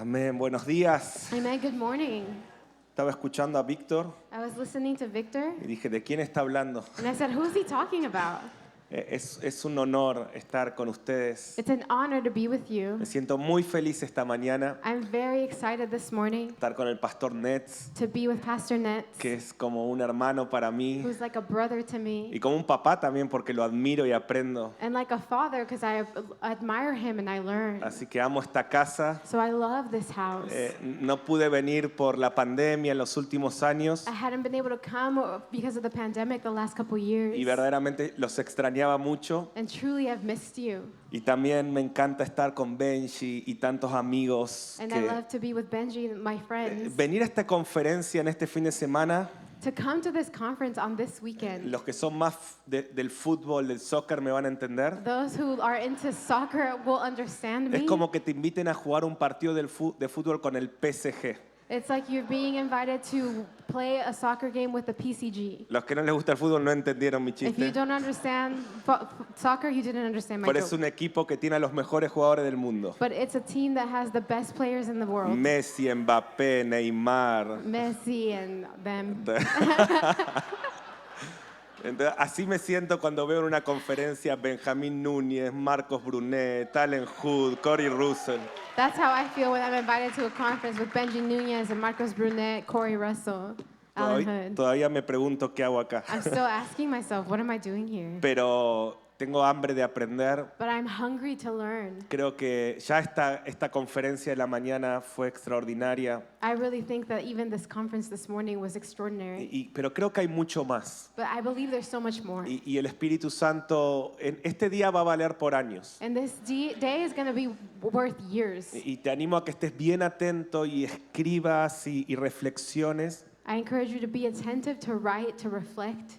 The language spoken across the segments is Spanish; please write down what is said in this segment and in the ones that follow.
Amén. Buenos días. Amen. Good morning. Estaba escuchando a Víctor I was listening to Victor, y dije, ¿de quién está hablando? and I said, who's he talking about? Es un honor estar con ustedes. It's an honor to be with you. Me siento muy feliz esta mañana I'm very excited this morning estar con el pastor Nets, to be with Pastor Nets, que es como un hermano para mí who's like a brother to y me, como un papá también porque lo admiro y aprendo. and like a father because I admire him and I learn. Así que amo esta casa. So I love this house. No pude venir por la pandemia en los últimos años I hadn't been able to come because of the pandemic the last couple years, y verdaderamente los extrañaba mucho. and truly I've missed you. Y también me encanta estar con Benji y tantos amigos And I que love to be with Benji and my friends. venir a esta conferencia en este fin de semana. To come to this conference on this weekend. Los que son más del fútbol, del soccer me van a entender. Those who are into soccer will understand me. Es como que te inviten a jugar un partido de fútbol con el PSG. It's like you're being invited to play a soccer game with the PCG. Los que no les gusta el fútbol no entendieron mi If you chiste. don't understand soccer, you didn't understand my Pero es joke. un equipo que tiene a los mejores jugadores del mundo. But it's a team that has the best players in the world. Messi, Mbappé, Neymar. Messi and them. Entonces, así me siento cuando veo en una conferencia Benjamín Núñez, Marcos Brunet, Talen Hood, Corey Russell. That's how I feel when I'm invited to a conference with Benji Nunez and Marcos Brunet, Corey Russell, Alan Hood. Todavía me pregunto qué hago acá. I'm still asking myself, what am I doing here? Pero tengo hambre de aprender. But I'm hungry to learn. Creo que ya esta conferencia de la mañana fue extraordinaria, I really think that even this conference this morning was extraordinary. pero creo que hay mucho más. But I believe there's so much more. Y el Espíritu Santo, este día va a valer por años. And this day is going to be worth years. Y te animo a que estés bien atento y escribas y reflexiones, I encourage you to be attentive, to write, to reflect,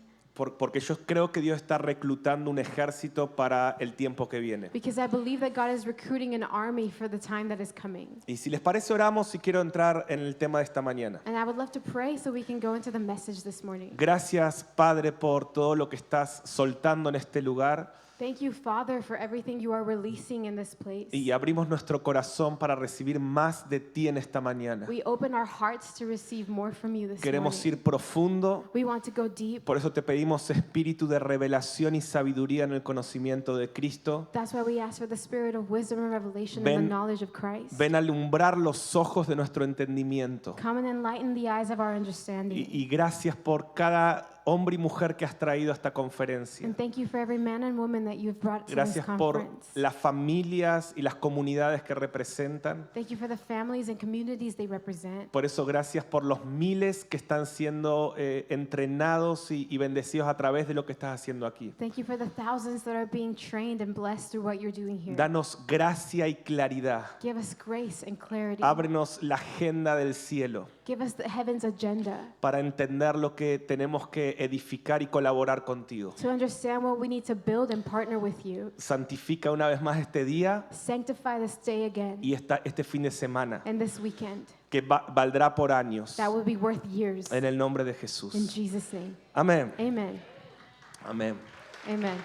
porque yo creo que Dios está reclutando un ejército para el tiempo que viene. because I believe that God is recruiting an army for the time that is coming. Y si les parece, oramos y quiero entrar en el tema de esta mañana. And I would love to pray so we can go into the message this morning. Gracias, Padre, por todo lo que estás soltando en este lugar. Thank you, Father, for everything you are releasing in this place. Y abrimos nuestro corazón para recibir más de ti en esta mañana. We open our hearts to receive more from you this Queremos morning. ir profundo, We want to go deep. por eso te pedimos espíritu de revelación y sabiduría en el conocimiento de Cristo. That's why we ask for the spirit of wisdom and revelation Ven- and the knowledge of Christ. Ven a alumbrar los ojos de nuestro entendimiento. Come and enlighten the eyes of our understanding. Y gracias por cada hombre y mujer que has traído a esta conferencia. And thank you for every man and woman that you've brought to this Gracias por conference. las familias y las comunidades que representan. Thank you for the families and communities they represent. Por eso, gracias por los miles que están siendo entrenados y bendecidos a través de lo que estás haciendo aquí. Thank you for the thousands that are being trained and blessed through what you're doing here. Danos gracia y claridad. Give us grace and clarity. Ábrenos la agenda del cielo Give us the heaven's agenda para entender lo que tenemos que edificar y colaborar contigo. to understand what we need to build and partner with you. Santifica una vez más este día Sanctify this day again y este fin de semana, and this weekend. que valdrá por años. That will be worth years. En el nombre de In Jesús. Jesus' name. Amén. Amen. Amén. Amen.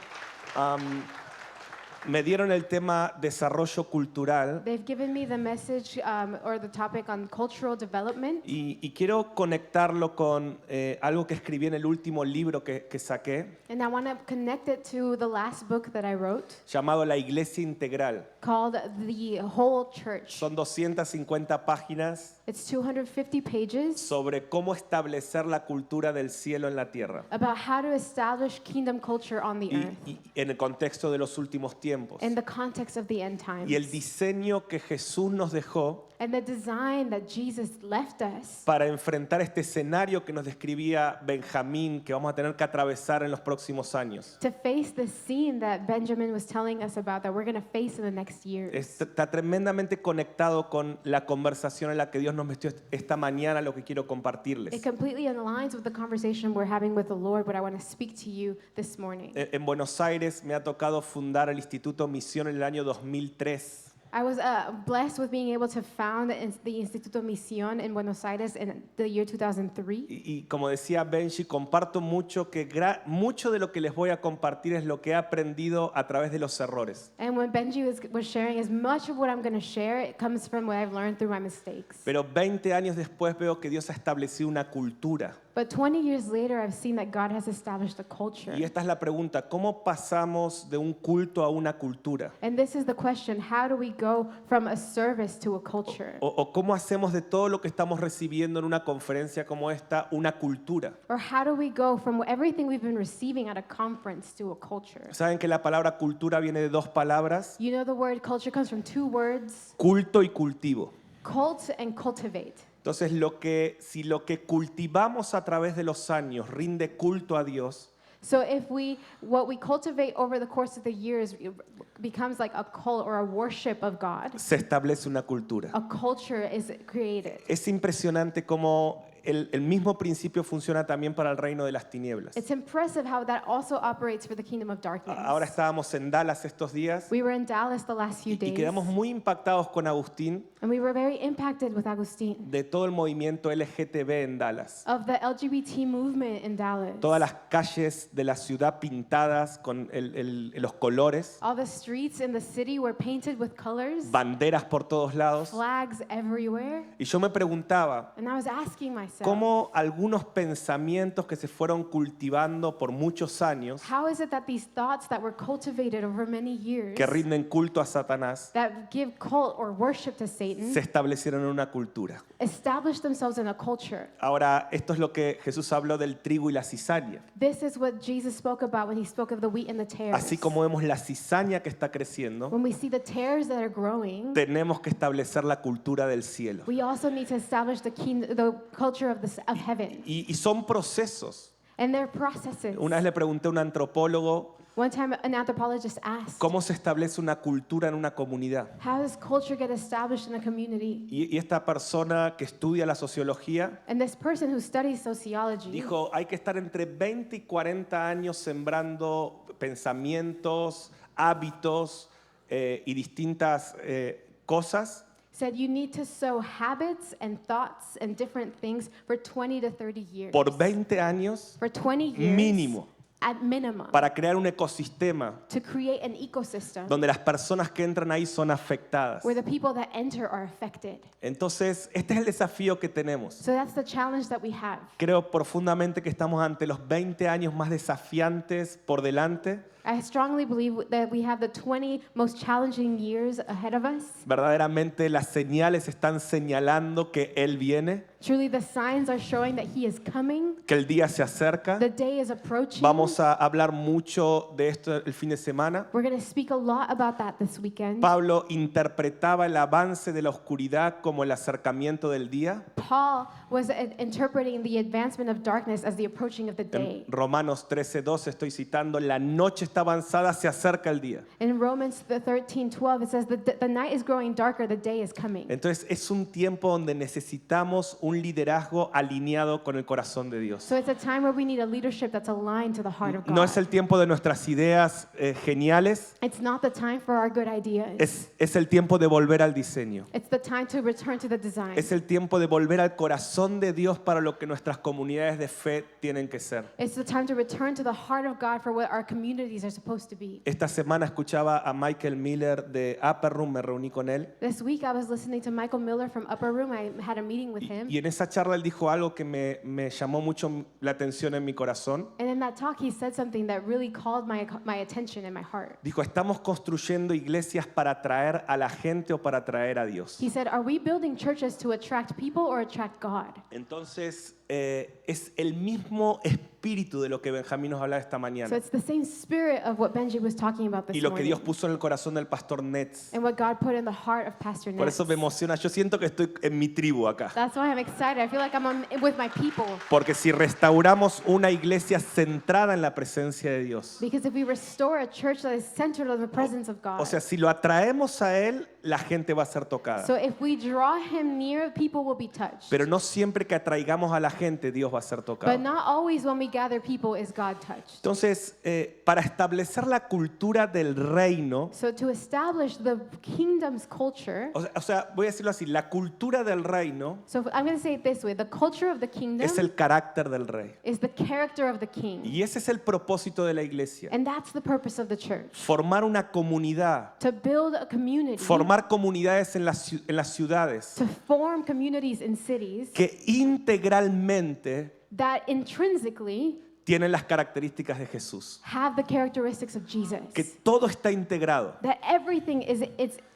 Me dieron el tema desarrollo cultural They've given me the message or the topic on cultural development. y quiero conectarlo con algo que escribí en el último libro que saqué, And I want to connect it to the last book that I wrote llamado La Iglesia Integral. called The Whole Church. Son 250 páginas It's 250 pages sobre cómo establecer la cultura del cielo en la tierra about how to establish kingdom culture on the earth y en el contexto de los últimos tiempos. in the context of the end times. Y el diseño que Jesús nos dejó And the design that Jesus left us para enfrentar este escenario que nos describía Benjamín, que vamos a tener que atravesar en los próximos años. to face the scene that Benjamin was telling us about that we're going to face in the next years. Está tremendamente conectado con la conversación en la que Dios nos metió esta mañana, lo que quiero compartirles. It completely aligns with the conversation we're having with the Lord, but I want to speak to you this morning. En Buenos Aires me ha tocado fundar el Instituto Misión en el año 2003. I was blessed with being able to found the Instituto Misión in Buenos Aires in the year 2003. Y como decía Benji, comparto mucho que mucho de lo que les voy a compartir es lo que he aprendido a través de los errores. And when Benji was sharing, as much of what I'm going to share, it comes from what I've learned through my mistakes. Pero 20 años después veo que Dios ha establecido una cultura. But 20 years later, I've seen that God has established a culture. Y esta es la pregunta, ¿cómo pasamos de un culto a una cultura? And this is the question, how do we go from a service to a culture? O cómo hacemos de todo lo que estamos recibiendo en una conferencia como esta una cultura. Or how do we go from everything we've been receiving at a conference to a culture? ¿Saben que la palabra cultura viene de dos palabras? You know the word culture comes from two words, Culto y cultivo. cult and cultivate. Entonces, si lo que cultivamos a través de los años rinde culto a Dios, So if what we cultivate over the course of the years becomes like a cult or a worship of God, se establece una cultura. a culture is created. Es impresionante cómo el mismo principio funciona también para el reino de las tinieblas. It's impressive how that also operates for the kingdom of darkness. Ahora estábamos en Dallas estos días We were in Dallas the last few y days, quedamos muy impactados con Agustín and we were very impacted with Agustin, de todo el movimiento LGTB en Dallas. of the LGBT movement in Dallas. Todas las calles de la ciudad pintadas con los colores, All the streets in the city were painted with colors, banderas por todos lados. flags everywhere. Y yo me preguntaba, And I was asking myself, cómo algunos pensamientos que se fueron cultivando por muchos años, how is it that these thoughts that were cultivated over many years que rinden culto a Satanás, that give cult or worship to Satan se establecieron en una cultura? establish themselves in a culture? Ahora, esto es lo que Jesús habló del trigo y la cizaña. This is what Jesus spoke about when he spoke of the wheat and the tares. Así como vemos la cizaña que está creciendo, When we see the tares that are growing, tenemos que establecer la cultura del cielo. we also need to establish the culture of heaven. Y son procesos. And they're processes. Una vez le pregunté a un antropólogo One time an anthropologist asked, cómo se establece una cultura en una comunidad. how does culture get established in a community? Y esta persona que estudia la sociología And this person who studies sociology dijo, hay que estar entre 20 y 40 años sembrando pensamientos, hábitos y distintas cosas said you need to sow habits and thoughts and different things for 20 to 30 years. por 20 años For 20 years mínimo at minimum para crear un ecosistema to create an ecosystem donde las personas que entran ahí son afectadas. where the people that enter are affected. Entonces, este es el desafío que tenemos. So that's the challenge that we have. Creo profundamente que estamos ante los 20 años más desafiantes por delante. I strongly believe that we have the 20 most challenging years ahead of us. Verdaderamente las señales están señalando que Él viene, Truly, the signs are showing that he is coming. que el día se acerca. The day is approaching. Vamos a hablar mucho de esto el fin de semana. We're going to speak a lot about that this weekend. Pablo interpretaba el avance de la oscuridad como el acercamiento del día. Paul was interpreting the advancement of darkness as the approaching of the day. En Romanos 13:2 estoy citando, la noche está avanzada, se acerca el día. In Romans 13:12, it says the night is growing darker, the day is coming. Entonces es un tiempo donde necesitamos un liderazgo alineado con el corazón de Dios. So it's a time where we need a leadership that's aligned to the heart of God. No es el tiempo de nuestras ideas geniales, It's not the time for our good ideas. es el tiempo de volver al diseño. It's the time to return to the design. Es el tiempo de volver al corazón de Dios para lo que nuestras comunidades de fe tienen que ser. It's the time to return to the heart of God for what our communities are supposed to be. Esta semana escuchaba a Michael Miller de Upper Room, me reuní con él. This week I was listening to Michael Miller from Upper Room. I had a meeting with him. Y en esa charla él dijo algo que me llamó mucho la atención en mi corazón. And in that talk he said something that really called my attention and my heart. Dijo, ¿estamos construyendo iglesias para atraer a la gente o para atraer a Dios? He said, are we building churches to attract people or attract God? Entonces, es el mismo espíritu de lo que Benjamín nos hablaba esta So mañana. it's the same spirit of what Benji was talking about this Y lo que morning. Dios puso en el corazón del pastor Nets. And what God put in the heart of Pastor Por Nets. eso me emociona. Yo siento que estoy en mi tribu acá. That's why I'm excited. I feel like I'm with my people. Porque si restauramos una iglesia centrada en la presencia de Dios, Because if we restore a church that is centered on the presence of God, o sea, si lo atraemos a Él, la gente va a ser tocada. So if we draw him near, people will be touched. Pero no siempre que atraigamos a la gente, Dios va a ser But tocado. not always when we gather people is God touched. Entonces, para establecer la cultura del reino, So to establish the kingdom's culture, o sea, voy a decirlo así, la cultura del reino so I'm going to say it this way, the culture of the kingdom es el carácter del rey. is the character of the king. Y ese es el propósito de la iglesia. And that's the purpose of the church. Formar una comunidad, To build a community, formar comunidades en las ciudades to form communities in cities que integralmente that intrinsically tienen las características de Jesús. have the characteristics of Jesus. Que todo está integrado. That everything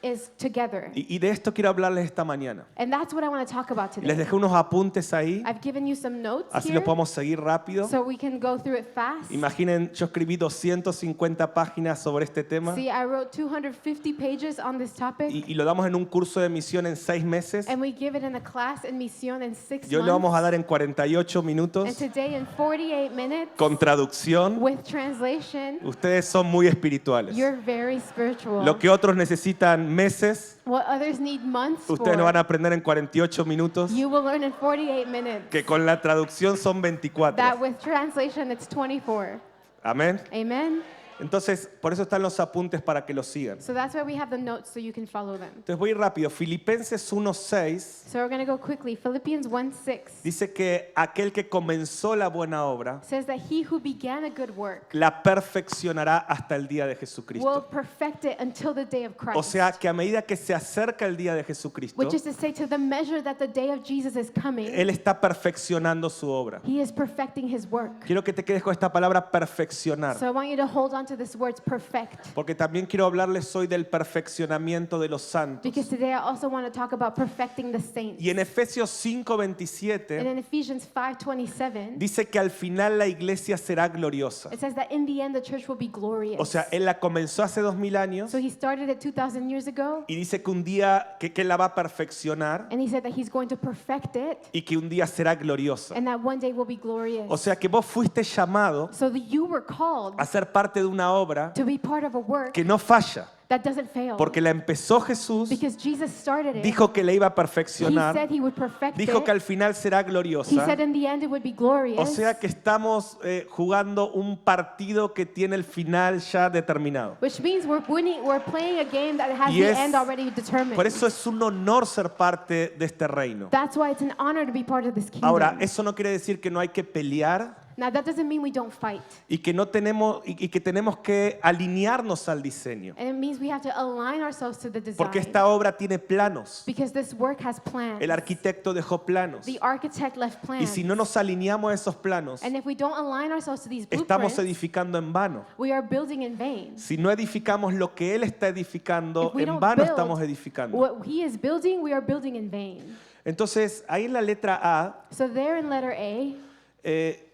is together. Y de esto quiero hablarles esta mañana. And that's what I want to talk about Les today. dejé unos apuntes ahí, I've given you some notes así here lo podemos seguir rápido. so we can go through it fast. Imaginen, yo escribí 250 páginas sobre este tema See, I wrote 250 pages on this topic, y lo damos en un curso de misión en 6 meses. and we give it in a class in Misión in 6 Y hoy lo vamos a months. dar en 48 And minutos today in 48 minutes, con traducción. with translation, Ustedes son muy espirituales. you're very spiritual. Lo que otros necesitan meses, What others need months ustedes lo van a for, aprender en 48 minutos, you will learn in 48 minutes. que con la traducción son 24. That with translation, it's 24. Amén. Amen? Entonces, por eso están los apuntes para que los sigan. So that's why we have the notes so you can follow them. Entonces voy rápido. Filipenses 1:6 So we're going to go quickly. Philippians 1:6 dice que aquel que comenzó la buena obra says that he who began a good work la perfeccionará hasta el día de will Jesucristo. perfect it until the day of Christ. O sea, que a medida que se acerca el día de Jesucristo, Which is to say, to the measure that the day of Jesus is coming, Él está perfeccionando su obra. he is perfecting his work. Quiero que te quedes con esta palabra perfeccionar, So I want you to hold on to this word, perfect. porque también quiero hablarles hoy del perfeccionamiento de los santos. Because today I also want to talk about perfecting the saints. Y en Efesios And 5:27 in Ephesians 5:27, dice que al final la iglesia será gloriosa. it says that in the end the church will be glorious. O sea, Él la comenzó hace 2000 años So he started it 2,000 years ago, y dice que un día que Él la va a perfeccionar and he said that he's going to perfect it, y que un día será gloriosa. and that one day will be glorious. O sea que vos fuiste llamado So that you were called a ser parte de una obra to be part of a work que no falla, that doesn't fail. porque la empezó Jesús, Because Jesus started it. dijo que la iba a He perfeccionar, said he would perfect dijo que it. al final será He gloriosa. said in the end it would be glorious. O sea que estamos jugando un partido que tiene el final ya determinado. Which means we're winning, we're playing a game that has Y the es- end already determined. Por eso es un honor ser parte de este reino. That's why it's an honor to be part of this kingdom. Ahora, eso no quiere decir que no hay que pelear Now that doesn't mean we don't fight. y que no tenemos y que tenemos que alinearnos al diseño, And it means we have to align ourselves to the design. porque esta obra tiene planos. Because this work has plans. El arquitecto dejó planos. The architect left plans. Y si no nos alineamos a esos planos, And if we don't align ourselves to these estamos blueprints, edificando en vano. we are building in vain. Si no edificamos lo que Él está edificando, If we en don't vano build estamos edificando. what he is building, we are building in vain. Entonces, ahí en la letra A, So there in letter A,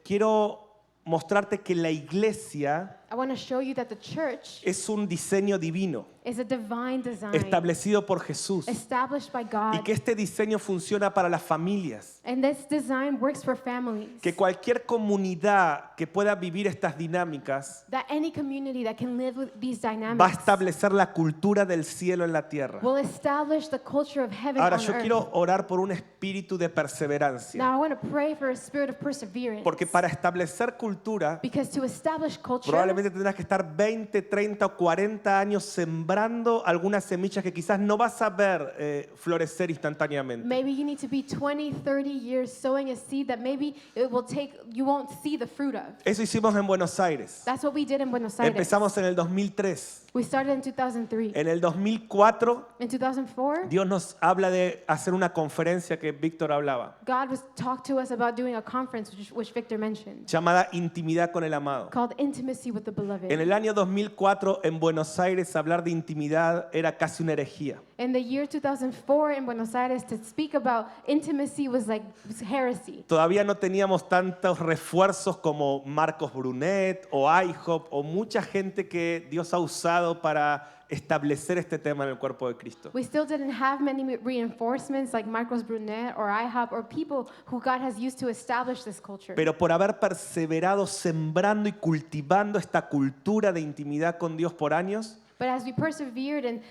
quiero mostrarte que la iglesia I want to show you that the church es un diseño divino is a divine design establecido por Jesús established by y God. que este diseño funciona para las familias. And this design works for families. Que cualquier comunidad que pueda vivir estas dinámicas That any community that can live with these va a dynamics establecer la cultura del cielo en la tierra. will establish the culture of heaven Ahora, on yo earth. quiero orar por un espíritu de perseverancia, Now I want to pray for a spirit of perseverance. porque para establecer cultura Because to establish culture, probablemente tendrás que estar 20, 30 o 40 años sembrando algunas semillas que quizás no vas a ver florecer instantáneamente. maybe you need to be 20, 30 years sowing a seed that maybe it will take, you won't see the fruit of. Eso hicimos en Buenos Aires. That's what we did in Buenos Aires. Empezamos en el 2003. We started in 2003. En el 2004, In 2004, Dios nos habla de hacer una conferencia que Víctor hablaba, God was talked to us about doing a conference, which Victor mentioned, llamada Intimidad con el Amado. called Intimacy with the Beloved. En el año 2004, en Buenos Aires, hablar de intimidad era casi una herejía. In the year 2004 in Buenos Aires, to speak about intimacy was like heresy. Todavía no teníamos tantos refuerzos como Marcos Brunet o IHOP o mucha gente que Dios ha usado para establecer este tema en el cuerpo de Cristo. We still didn't have many reinforcements like Marcos Brunet or IHOP or people who God has used to establish this culture. Pero por haber perseverado sembrando y cultivando esta cultura de intimidad con Dios por años, But as we persevered in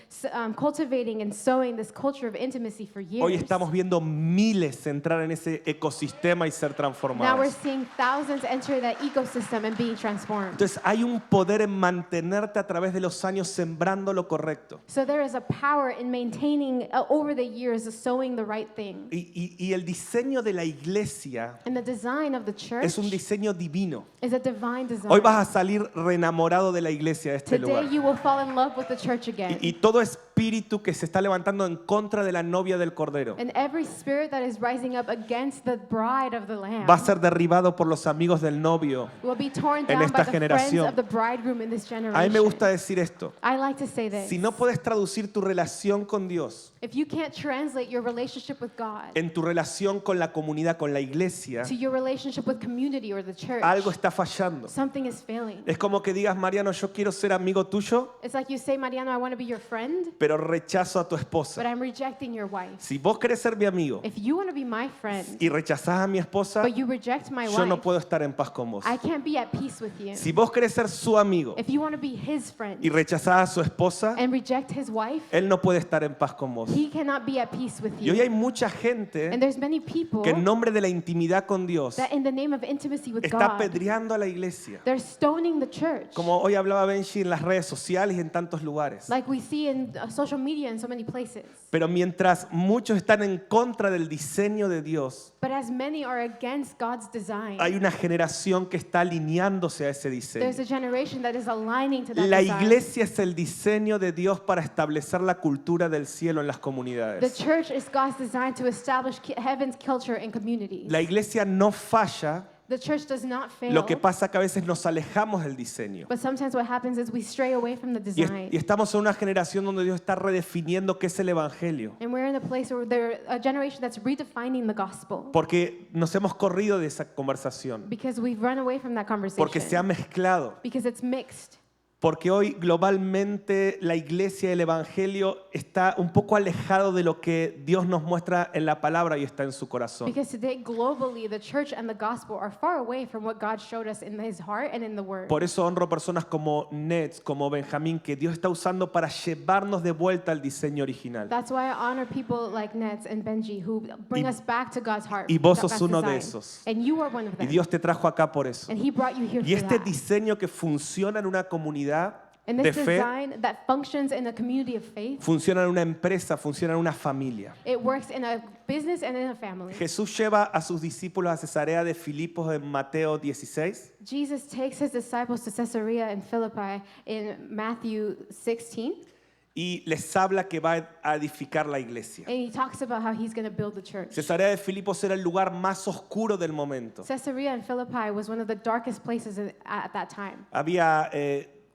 cultivating and sowing this culture of intimacy for years, hoy estamos viendo miles entrar en ese ecosistema y ser now we're transformados. seeing thousands enter that ecosystem and being transformed. Entonces hay un poder en mantenerte a través de los años sembrando lo correcto. So there is a power in maintaining over the years sowing the right thing. Y el diseño de la iglesia And the design of the church es un diseño divino. is a divine design. Hoy vas a salir reenamorado de la iglesia de este Today lugar. you will fall in love with the church again. Y todo espíritu que se está levantando en contra de la novia del Cordero And every spirit that is rising up against the bride of the Lamb va a ser derribado por los amigos del novio. will be torn en down by esta the generación. friends of the bridegroom in this A mí me generation. gusta decir esto. I like to say this. Si no puedes traducir tu relación con Dios If you can't translate your relationship with God en tu relación con la comunidad, con la iglesia, to your relationship with community or the church, algo está fallando. something is failing. Es como que digas, Mariano, yo quiero ser amigo tuyo, It's like you say, Mariano, I want to be your friend, pero rechazo a tu but esposa. I'm rejecting your wife. Si vos querés ser mi amigo If you want to be my friend, y rechazás a mi esposa, but you reject my yo no wife, puedo estar en paz con vos. I can't be at peace with you. Si vos querés ser su amigo If you want to be his friend y rechazás a su esposa, and reject his wife, él no puede estar en paz con vos. he cannot be at peace with Y hoy you. hay mucha And gente there's many people que en nombre de la intimidad con Dios that in the name of intimacy with está God, apedreando a la iglesia. they're stoning the church. Como hoy hablaba Benji en las redes sociales y en tantos lugares. Like we see in social media in so many places. Pero mientras muchos están en contra del diseño de Dios, But as many are against God's design, hay una generación que está alineándose a ese there's diseño. a generation that is aligning to that La design. iglesia es el diseño de Dios para establecer la cultura del cielo en las The comunidades. church is God's design to establish heaven's culture in communities. La iglesia no falla, The church does not fail. lo que pasa que a veces nos alejamos del diseño. But sometimes what happens is we stray away from the design. Y estamos en una generación donde Dios está redefiniendo qué es el evangelio. And we're in a place where there's a generation that's redefining the gospel. Porque nos hemos corrido de esa conversación. Because we've run away from that conversation. Porque se ha mezclado. Because it's mixed. Porque hoy globalmente la iglesia y el evangelio está un poco alejado de lo que Dios nos muestra en la palabra y está en su corazón. Because today, globally, the church and the gospel are far away from what God showed us in his heart and in the word. Por eso honro personas como Nets, como Benjamín, que Dios está usando para llevarnos de vuelta al diseño original. That's why I honor people like Nets and Benji who bring Y- us back to God's heart. y vos God's sos uno de design. esos. And you are one of Y them. Dios te trajo acá por eso. And he brought you here Y for este that. diseño que funciona en una comunidad And de this fe, design that functions in a community of faith, funciona en una empresa, funciona en una familia. it works in a business and in a family. Jesús lleva a sus discípulos a Cesarea de Filipos en Mateo 16. Jesus takes his disciples to Caesarea in Philippi in Matthew 16, Y les habla que va a edificar la iglesia. and he talks about how he's going to build the church. Cesarea de Filipos era el lugar más oscuro del momento. Caesarea in Philippi was one of the darkest places at that time. Había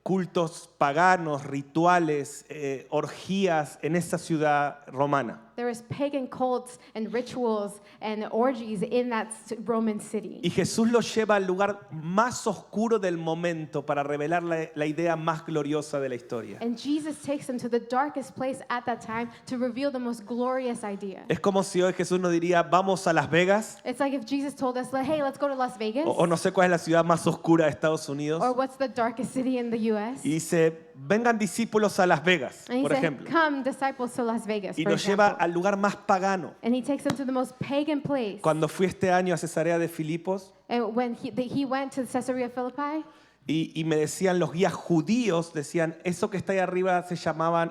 cultos paganos, rituales, orgías en esa ciudad romana. There was pagan cults and rituals and orgies in that Roman city. Y Jesús los lleva al lugar más oscuro del momento para revelar la idea más gloriosa de la historia. And Jesus takes them to the darkest place at that time to reveal the most glorious idea. Es como si hoy Jesús nos diría, vamos a Las Vegas, It's like if Jesus told us, like, hey, let's go to Las Vegas. o no sé cuál es la ciudad más oscura de Estados Unidos, Or what's the darkest city in the U.S.? y dice, vengan discípulos a Las Vegas, And he por said, ejemplo. come disciples to Las Vegas, Y for nos lleva example. al lugar más pagano. And he takes them to the most pagan place. Cuando fui este año a Cesarea de Filipos, And when he went to Caesarea Philippi, y me decían los guías judíos, decían, eso que está ahí arriba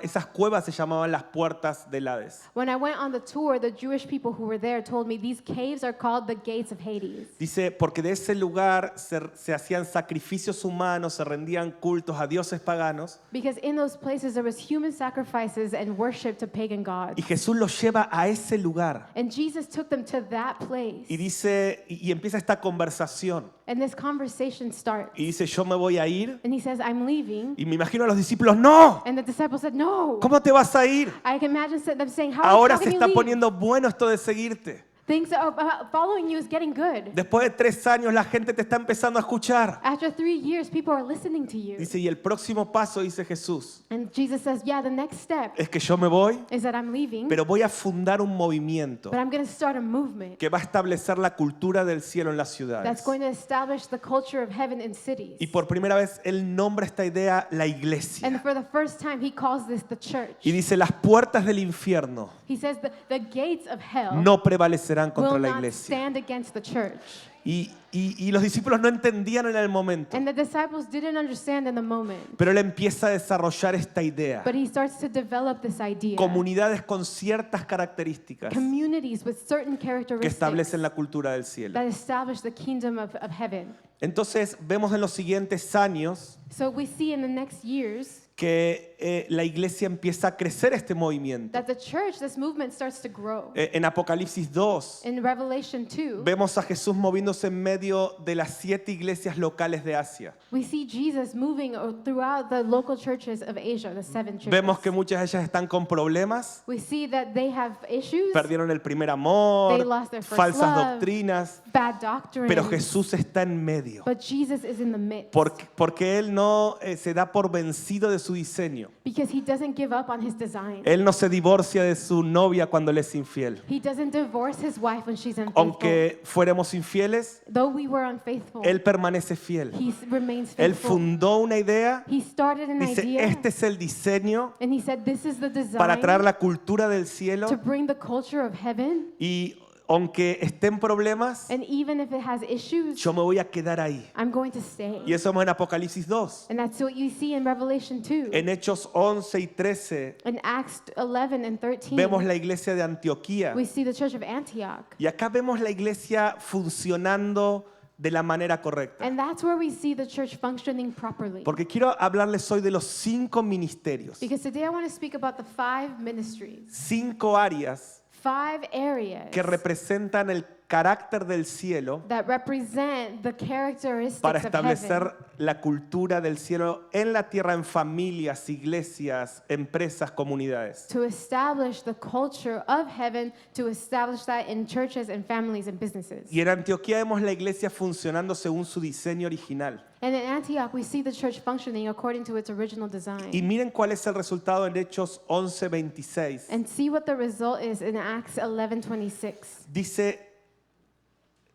esas cuevas se llamaban las puertas del Hades. when I went on the tour, the Jewish people who were there told me these caves are called the gates of Hades. Dice, porque de ese lugar se hacían sacrificios humanos, se rendían cultos a dioses paganos, Because in those places there was human sacrifices and worship to pagan gods. y Jesús los lleva a ese lugar. And Jesus took them to that place. Y dice, y empieza esta conversación, And this conversation starts. y dice, yo me voy a ir, And he says, I'm leaving. y me imagino a los discípulos, no, And the disciples said, no. ¿cómo te vas a ir? I can imagine them saying, how Ahora can se you está leave? poniendo bueno esto de seguirte. Things about following you is getting good. Después de 3 años la gente te está empezando a escuchar. After 3 years, people are listening to you. Dice, y el próximo paso, dice Jesús, And Jesus says, yeah, the next step es que yo me voy, is that I'm leaving, pero voy a fundar un movimiento but I'm going to start a movement que va a establecer la cultura del cielo en las that's ciudades. going to establish the culture of heaven in cities. Y por primera vez él nombra esta idea la iglesia. And for the first time, he calls this the church. Y dice, las puertas del infierno He says the gates of hell no prevalecerán contra will la not iglesia. stand against the church. Y los discípulos no entendían en el momento. And the disciples didn't understand in the moment. Pero él empieza a desarrollar esta idea. But he starts to develop this idea. Comunidades con ciertas características Communities with certain que characteristics establecen la cultura del cielo. that establish the kingdom of heaven. Entonces vemos en los siguientes años So we see in the next years que la iglesia empieza a crecer este movimiento. that the church, this movement starts to grow. En Apocalipsis 2 In Revelation 2, vemos a Jesús moviéndose en medio de las 7 iglesias locales de Asia. we see Jesus moving throughout the local churches of Asia, the 7 churches. Vemos que muchas de ellas están con problemas, We see that they have issues, perdieron el primer amor, They lost their first falsas love. doctrinas, bad doctrines, pero Jesús está en medio. but Jesus is in the midst Porque Él no se da por vencido de su diseño. because he doesn't give up on his design. Él no se divorcia de su novia cuando él es infiel. He doesn't divorce his wife when she's unfaithful. Aunque fuéramos infieles, Though we were unfaithful, Él permanece fiel. he remains Él faithful. fundó una idea, He started an dice, idea, este es el diseño and he said, this is the design para traer la cultura del to cielo bring the culture of heaven, y aunque estén problemas, and even if it has issues, yo me voy a quedar ahí. I'm going to stay. Y eso vemos en Apocalipsis 2. And that's what you see in Revelation 2. En Hechos 11 y 13 In Acts 11 and 13, vemos la iglesia de Antioquía. we see the church of Antioch. Y acá vemos la iglesia funcionando de la manera correcta. And that's where we see the church functioning properly. Porque quiero hablarles hoy de los 5 ministerios, Because today I want to speak about the 5 ministries, 5 áreas 5 areas que representan el carácter del cielo that represent the characteristics para of establecer heaven la cultura del cielo en la tierra, en familias, iglesias, empresas, comunidades. to establish the culture of heaven, to establish that in churches and families and businesses. Y en Antioquía vemos la iglesia funcionando según su diseño original. And in Antioch, we see the church functioning according to its original Y design. miren cuál es el resultado en Hechos 11:26. And see what the result is in Acts 11:26. Dice,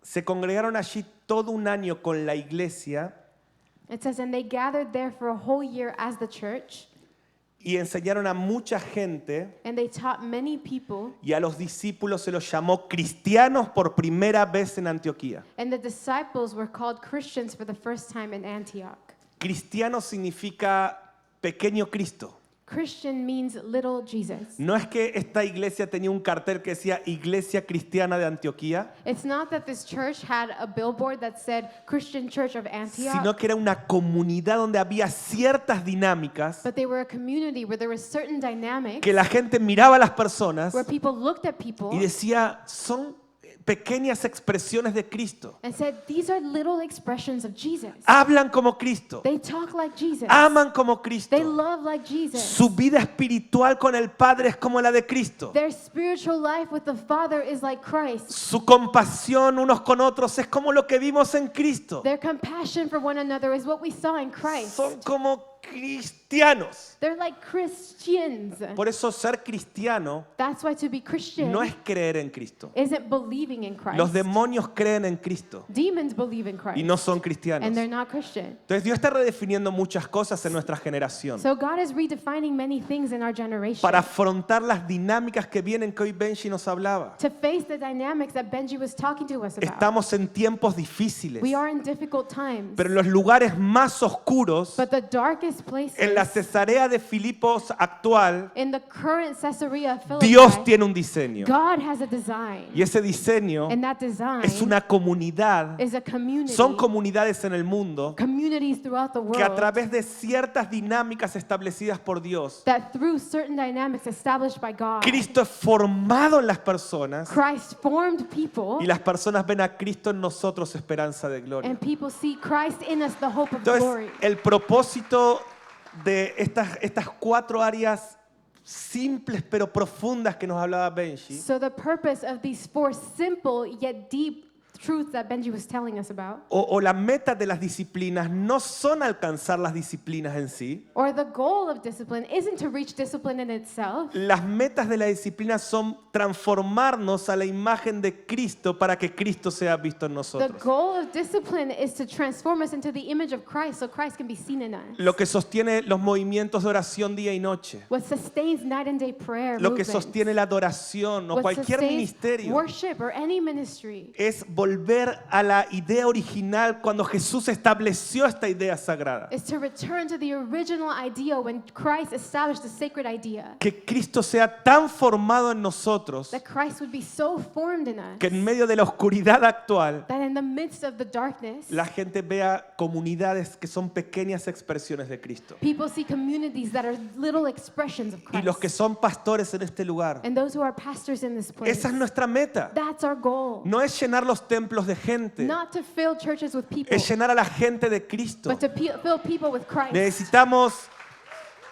se congregaron allí todo un año con la iglesia It says, and they gathered there for a whole year as the church, y enseñaron a mucha gente, and they taught many people, y a los discípulos se los llamó cristianos por primera vez en Antioquía. and the disciples were called Christians for the first time in Antioch. Cristiano significa pequeño Cristo. Christian means little Jesus. No es que esta iglesia tenía un cartel que decía Iglesia Cristiana de Antioquía, It's not that this church had a billboard that said Christian Church of Antioch, sino que era una comunidad donde había ciertas dinámicas but they were a community where there were certain dynamics que la gente miraba a las personas where people looked at people y decía, son pequeñas expresiones de Cristo. and said, these are little expressions of Jesus. Hablan como Cristo, They talk like Jesus. aman como They Cristo. love like Jesus. Su vida espiritual con el Padre es como la de Cristo. Their spiritual life with the Father is like Christ. Su compasión unos con otros es como lo que vimos en Cristo. Their compassion for one another is what we saw in Christ. Son como cristianos. They're like Christians. Por eso ser cristiano That's why to be Christian no es creer en Cristo. isn't believing in Christ. Los demonios creen en Cristo Demons believe in Christ. y no son And cristianos. they're not Christian. Entonces Dios está redefiniendo muchas cosas en nuestra generación So God is redefining many things in our generation para afrontar las dinámicas que vienen que hoy Benji nos hablaba. to face the dynamics that Benji was talking to us about. Estamos en tiempos difíciles, We are in difficult times. pero en los lugares más oscuros, But the darkest places en la Cesarea de Filipos actual, in the current Caesarea of Philippi, Dios tiene un diseño. God has a design. Y ese diseño And that design es una comunidad, is a community. son comunidades en el mundo Communities throughout the que a world través de ciertas dinámicas establecidas por Dios, that through certain dynamics established by God, Cristo es formado en las personas Christ formed people, y las personas ven a Cristo en nosotros, esperanza de gloria. and people see Christ in us, the hope of Entonces, glory. el propósito de estas 4 áreas simples pero profundas que nos hablaba Benji, So the purpose of these 4 simple yet deep truths that Benji was telling us about, o la meta de las disciplinas no son alcanzar las disciplinas en sí. or the goal of discipline, isn't to reach discipline in itself. Las metas de la disciplina son transformarnos a la imagen de Cristo para que Cristo sea visto en The nosotros. goal of discipline is to transform us into the image of Christ so Christ can be seen in us. Lo que sostiene los movimientos de oración día y noche. What sustains night and day prayer Lo que movements, sostiene la adoración o what cualquier sustains ministerio worship or any ministry, es volver a la idea original cuando Jesús estableció esta idea sagrada. is to return to the original idea when Christ established the sacred idea. Que Cristo sea tan formado en nosotros That Christ would be so formed in us que en medio de la oscuridad actual that in the midst of the darkness, la gente vea comunidades que son pequeñas expresiones de Cristo. people see communities that are little expressions of Y los que Christ. son pastores en este lugar, And those who are pastors in this place, esa es nuestra meta. that's our goal. No es llenar los templos de gente, Not to fill churches with people, es llenar a la gente de Cristo. but to fill people with Christ. Necesitamos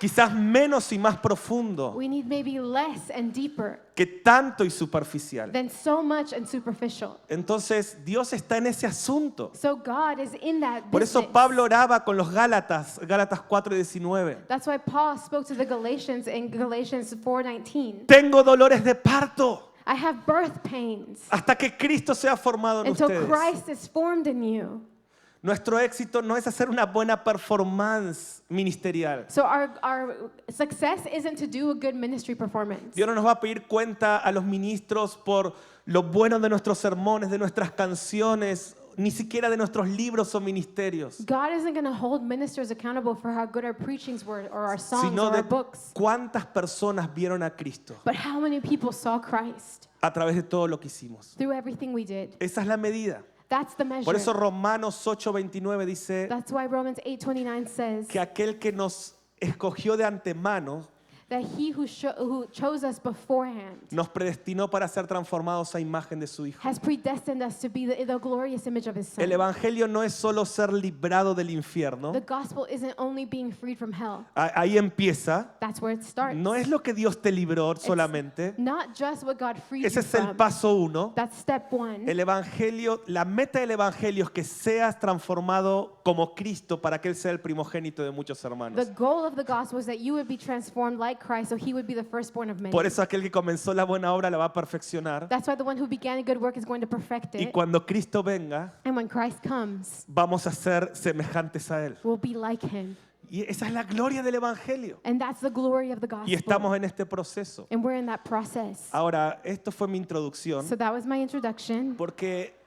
quizás menos y más profundo We need maybe less and deeper que tanto y superficial. than so much and superficial. Entonces Dios está en ese asunto. So God is in that Por eso business. Pablo oraba con los Gálatas, Gálatas 4:19. That's why Paul spoke to the Galatians in Galatians 4:19. Tengo dolores de parto I have birth pains hasta que Cristo sea formado en until ustedes. Christ is formed in you. Nuestro éxito no es hacer una buena performance ministerial. So our success isn't to do a good ministry performance. Dios no nos va a pedir cuenta a los ministros por lo bueno de nuestros sermones, de nuestras canciones, ni siquiera de nuestros libros o ministerios, God isn't going to hold ministers accountable for how good our preachings were or our songs sino or de our books. cuántas personas vieron a Cristo But how many people saw Christ a través de todo lo que hicimos. through everything we did? Esa es la medida. That's the measure. Por eso Romanos 8:29 dice That's why Romans 8:29 says que aquel que nos escogió de antemano that he who chose us beforehand nos predestinó para ser transformados a imagen de su Hijo. has predestined us to be the glorious image of his Son. El evangelio no es solo ser librado del The infierno. gospel isn't only being freed from hell. Ahí empieza. That's where it starts. No es lo que Dios te libró solamente. Not just what God freed Ese you es el from. paso 1. That's step 1. El evangelio, la meta del evangelio es que seas transformado como Cristo para que Él sea el primogénito de muchos hermanos. The goal of the gospel is that you would be transformed like Christ, so he would be the firstborn of many. Por eso aquel que comenzó la buena obra la va a perfeccionar. That's why the one who began a good work is going to perfect Y it. cuando Cristo venga, And when Christ comes, vamos a ser semejantes a Él. we'll be like him. Y esa es la gloria del evangelio. And that's the glory of the Y estamos gospel. en este proceso. And we're in that process. Ahora, esto fue mi introducción So that was my introduction. porque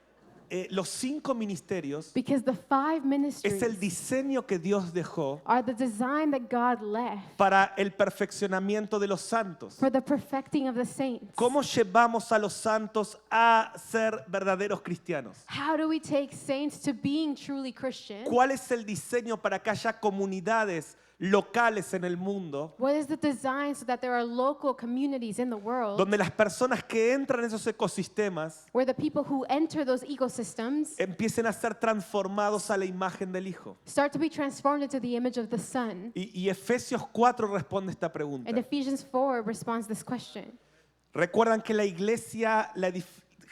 los 5 ministerios Because the 5 es ministries el diseño que Dios dejó are the design that God left para el perfeccionamiento de los santos. for the perfecting of the saints. ¿Cómo llevamos a los santos a ser verdaderos cristianos? How do we take saints to being truly Christian? ¿Cuál es el diseño para que haya comunidades locales en el mundo What is the design so that there are local communities in the world donde las personas que entran en esos ecosistemas where the people who enter those ecosystems empiecen a ser transformados a la imagen del Hijo? start to be transformed into the image of the Son? Y Efesios 4 responde esta pregunta. And Ephesians 4 responds this question. Recuerdan que la iglesia,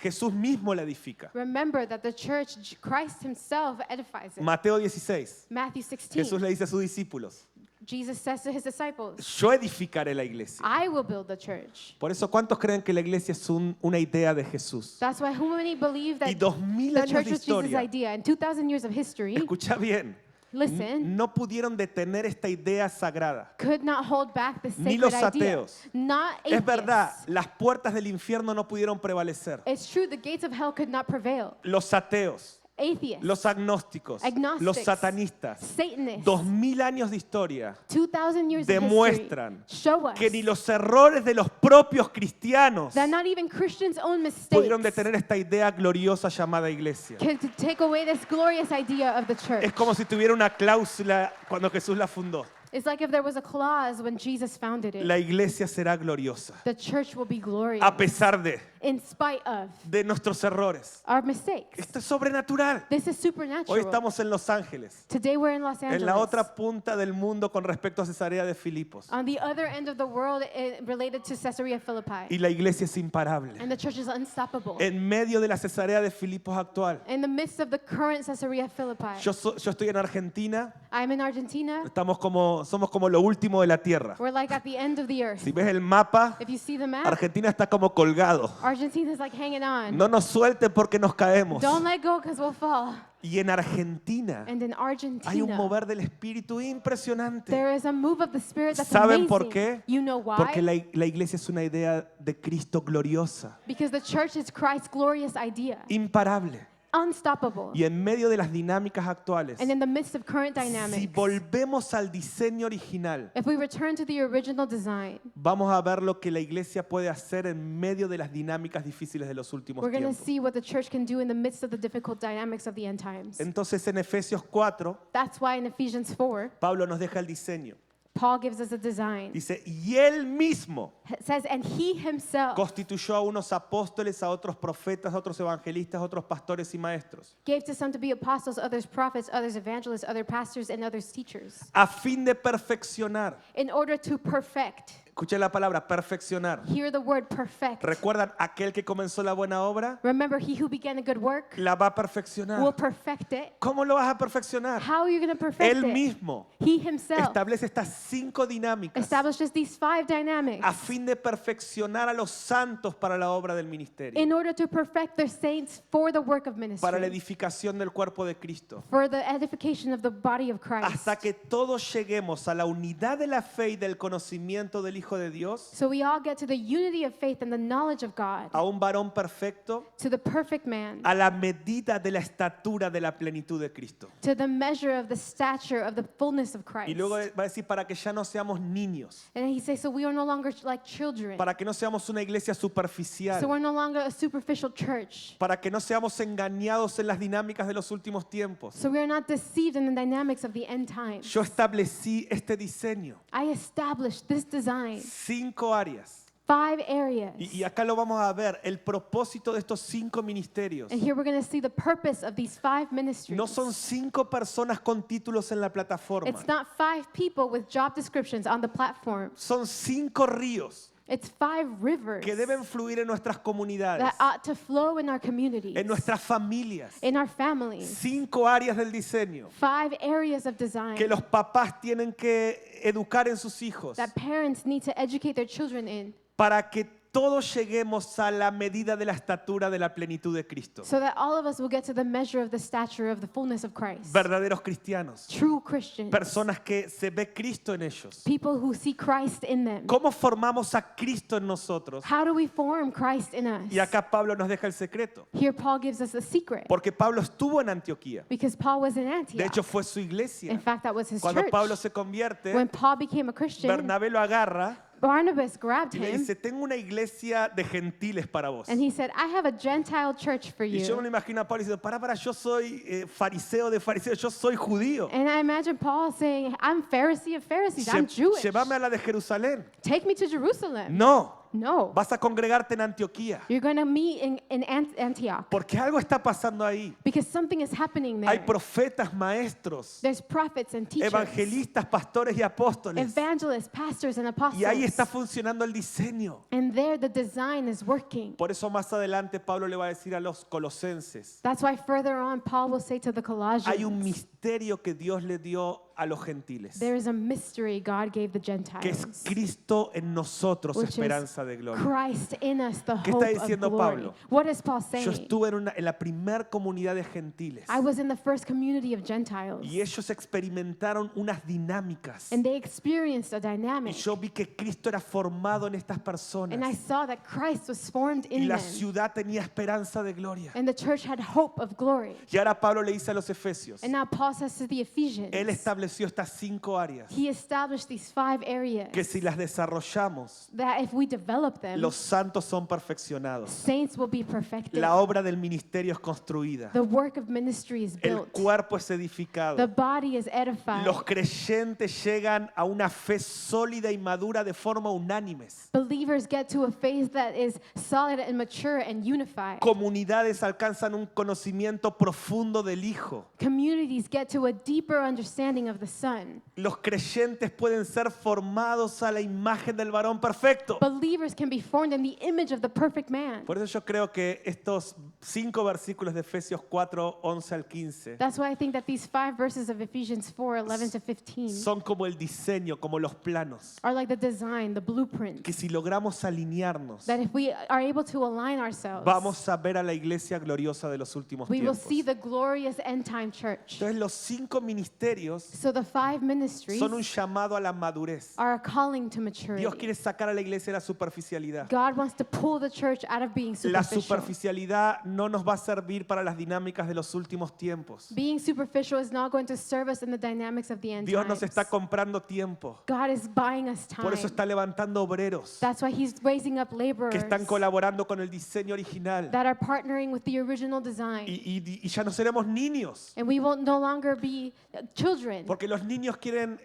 Jesús mismo la edifica. Remember that the church, Christ himself edifies it. Mateo 16. Matthew 16, Jesús le dice a sus discípulos, Jesus says to his disciples, yo edificaré la iglesia. I will build the church. Por eso, ¿cuántos creen que la iglesia es una idea de Jesús? That's why how many believe Y that 2000 the años church de was Jesus' historia, idea. In 2,000 years of history, escucha bien, listen, no pudieron detener esta idea sagrada. could not hold back the Ni sacred los idea. ateos. Not Es verdad, atheists. las puertas del infierno no pudieron prevalecer. It's true, the gates of hell could not prevail. Los ateos, Atheists, los agnósticos, agnostics, los satanistas, Satanists, 2000 años de historia 2,000 years of demuestran history show us que ni los errores de los propios cristianos that not even Christians' own pudieron mistakes detener esta idea gloriosa llamada iglesia. can take away this glorious idea of the church. Es como si tuviera una cláusula cuando Jesús la fundó. It's like if there was a clause when Jesus founded it. La iglesia será gloriosa, The church will be glorious a pesar de. in spite of de nuestros errores. our mistakes. Esto es sobrenatural. This is Hoy supernatural. estamos en Los Ángeles, Today we're in Los Angeles. en la otra punta del mundo con respecto a Cesarea de Filipos. On the other end of the world related to Caesarea Philippi. Y la iglesia es imparable. And the church is unstoppable. En medio de la Cesarea de Filipos actual. In the midst of the current Caesarea Philippi. Yo estoy en Argentina. I'm in Argentina. Somos como lo último de la tierra. We're like at the end of the earth. Si ves el mapa, If you see the map, Argentina está como colgado. Argentina's like hanging on. No nos suelten porque nos caemos. Don't let go because we'll fall. Y en Argentina And in hay un Argentina, mover del espíritu impresionante. there is a move of the Spirit that's ¿Saben amazing. por qué? You know why? Porque la iglesia es una idea de Cristo gloriosa, Because the church is Christ's glorious idea. imparable. Unstoppable. Y en medio de las dinámicas actuales, And in the midst of current si dynamics, volvemos al diseño original, if we return to the original design, vamos a ver lo que la iglesia puede hacer en medio de las dinámicas difíciles de los últimos we're going to tiempos. see what the church can do in the midst of the difficult dynamics of the end times. Entonces en Efesios 4, That's why in Ephesians 4, Pablo nos deja el diseño. Paul gives us a design. Dice, y él mismo It says, and he himself constituyó a unos apóstoles, a otros profetas, a otros evangelistas, a otros pastores y maestros, gave to some to be apostles, others prophets, others evangelists, other pastors, and others teachers, a fin de perfeccionar. in order to perfect. Escuchen la palabra, perfeccionar. Hear the word perfect. ¿Recuerdan aquel que comenzó la buena obra? Remember, he who began a good work La va a will perfeccionar. perfect it. ¿Cómo lo vas a perfeccionar? How are you going to perfect Él it? mismo He himself establece estas 5 dinámicas establishes these 5 dynamics a fin de perfeccionar a los santos para la obra del ministerio, in order to perfect the saints for the work of para la ministry, edificación del cuerpo de Cristo, for the edification of the body of Christ, hasta que todos lleguemos a la unidad de la fe y del conocimiento del Hijo de Dios, so we all get to the unity of faith and the knowledge of God, a un varón perfecto, to the perfect man, a la medida de la estatura de la plenitud de Cristo. to the measure of the stature of the fullness of Christ. Y luego va a decir, para que ya no seamos niños, And he says, so we are no longer like children, para que no seamos una iglesia so superficial, we're no longer a superficial church, para que no seamos engañados en las dinámicas de los últimos tiempos. so we are not deceived in the dynamics of the end times. Yo establecí este diseño, I established this design, 5 áreas. 5 areas. Y acá lo vamos a ver, el propósito de estos 5 ministerios. And here we're going to see the purpose of these 5 ministries. No son 5 personas con títulos en la plataforma. It's not 5 people with job descriptions on the platform. Son 5 ríos It's 5 rivers que deben fluir en nuestras comunidades, that ought to flow in our communities, en nuestras familias. in our families. 5 áreas del diseño 5 areas of design que los papás tienen que educar en sus hijos that parents need to educate their children in, para que todos lleguemos a la medida de la estatura de la plenitud de Cristo. so that all of us will get to the measure of the stature of the fullness of Christ. Verdaderos cristianos, True Christians, personas que se ve Cristo en ellos. people who see Christ in them. ¿Cómo formamos a Cristo en nosotros? How do we form Christ in us? Y acá Pablo nos deja el secreto, Here Paul gives us the secret, porque Pablo estuvo en Antioquía. because Paul was in De Antioch. hecho, fue su iglesia. In fact, that was his Cuando church. Pablo se convierte, When Paul became a Christian, Bernabé lo agarra Barnabas grabbed y le him dice, tengo una iglesia de gentiles para vos. and he said, I have a Gentile church for Y yo me lo you. imagino a Pablo diciendo, para, yo soy fariseo de fariseos, yo soy judío. And I imagine Paul saying, I'm Pharisee of Pharisees, I'm Jewish. Llévame a la de Jerusalén. Take me to Jerusalem. No, No. vas a congregarte en Antioquía. You're going to meet in Antioch Porque algo está pasando ahí. because something is happening Hay there. profetas, maestros, There's prophets and teachers, evangelistas, pastores y apóstoles. evangelists, pastors, and Y ahí está apostles. funcionando el diseño. And there the design is working. Por eso más adelante Pablo le va a decir a los colosenses, That's why further on Paul will say to the hay un Colossians, misterio que Dios le dio a los gentiles, there is a mystery God gave the que es Gentiles, Cristo en nosotros, which is esperanza de gloria. Christ in us, the ¿Qué hope está of diciendo glory. Pablo? What is Paul Yo saying? estuve en la primer comunidad de gentiles I was in the first community of Gentiles, y ellos experimentaron unas dinámicas and they experienced a y dynamic, yo vi que Cristo era formado en estas and I personas saw that Christ was formed y in la them, ciudad tenía esperanza de gloria. and the church had hope of glory. Y ahora Pablo le dice a los efesios, And now Paul says to the Ephesians, Él estableció estableció estas 5 áreas He established these 5 areas que si las desarrollamos, that if we develop them, los santos son perfeccionados. saints will be perfected. La obra del ministerio es construida. The work of ministry is El built. cuerpo es The edificado. body is edified. Los creyentes llegan a una fe sólida y madura de forma unánimes. Believers get to a phase that is solid and mature and unified. Comunidades alcanzan un conocimiento profundo del Hijo. Communities get to a deeper understanding of the Son. Los creyentes pueden ser formados a la imagen del varón perfecto. Believers can be formed in the image of the perfect man. Por eso yo creo que estos 5 versículos de Efesios 4, 11 al 15 That's why I think that these 5 verses of Ephesians 4, 11 to 15 son como el diseño, como los planos, are like the design, the blueprint. que si logramos alinearnos, That if we are able to align ourselves, vamos a ver a la iglesia gloriosa de los últimos we will tiempos. see the glorious end time church. Entonces los 5 ministerios So the 5 ministries son un llamado a la madurez. are a calling to maturity. Dios quiere sacar a la iglesia de la superficialidad. God wants to pull the church out of being La superficial. superficialidad no nos va a servir para las dinámicas de los últimos tiempos. Being superficial is not going to serve us in the dynamics of the end Dios nos times. está comprando tiempo. God is buying us time. Por eso está levantando obreros That's why He's raising up que laborers están colaborando con el diseño original. that are partnering with the original design. Y ya no seremos niños, And we will no longer be children, porque los niños quieren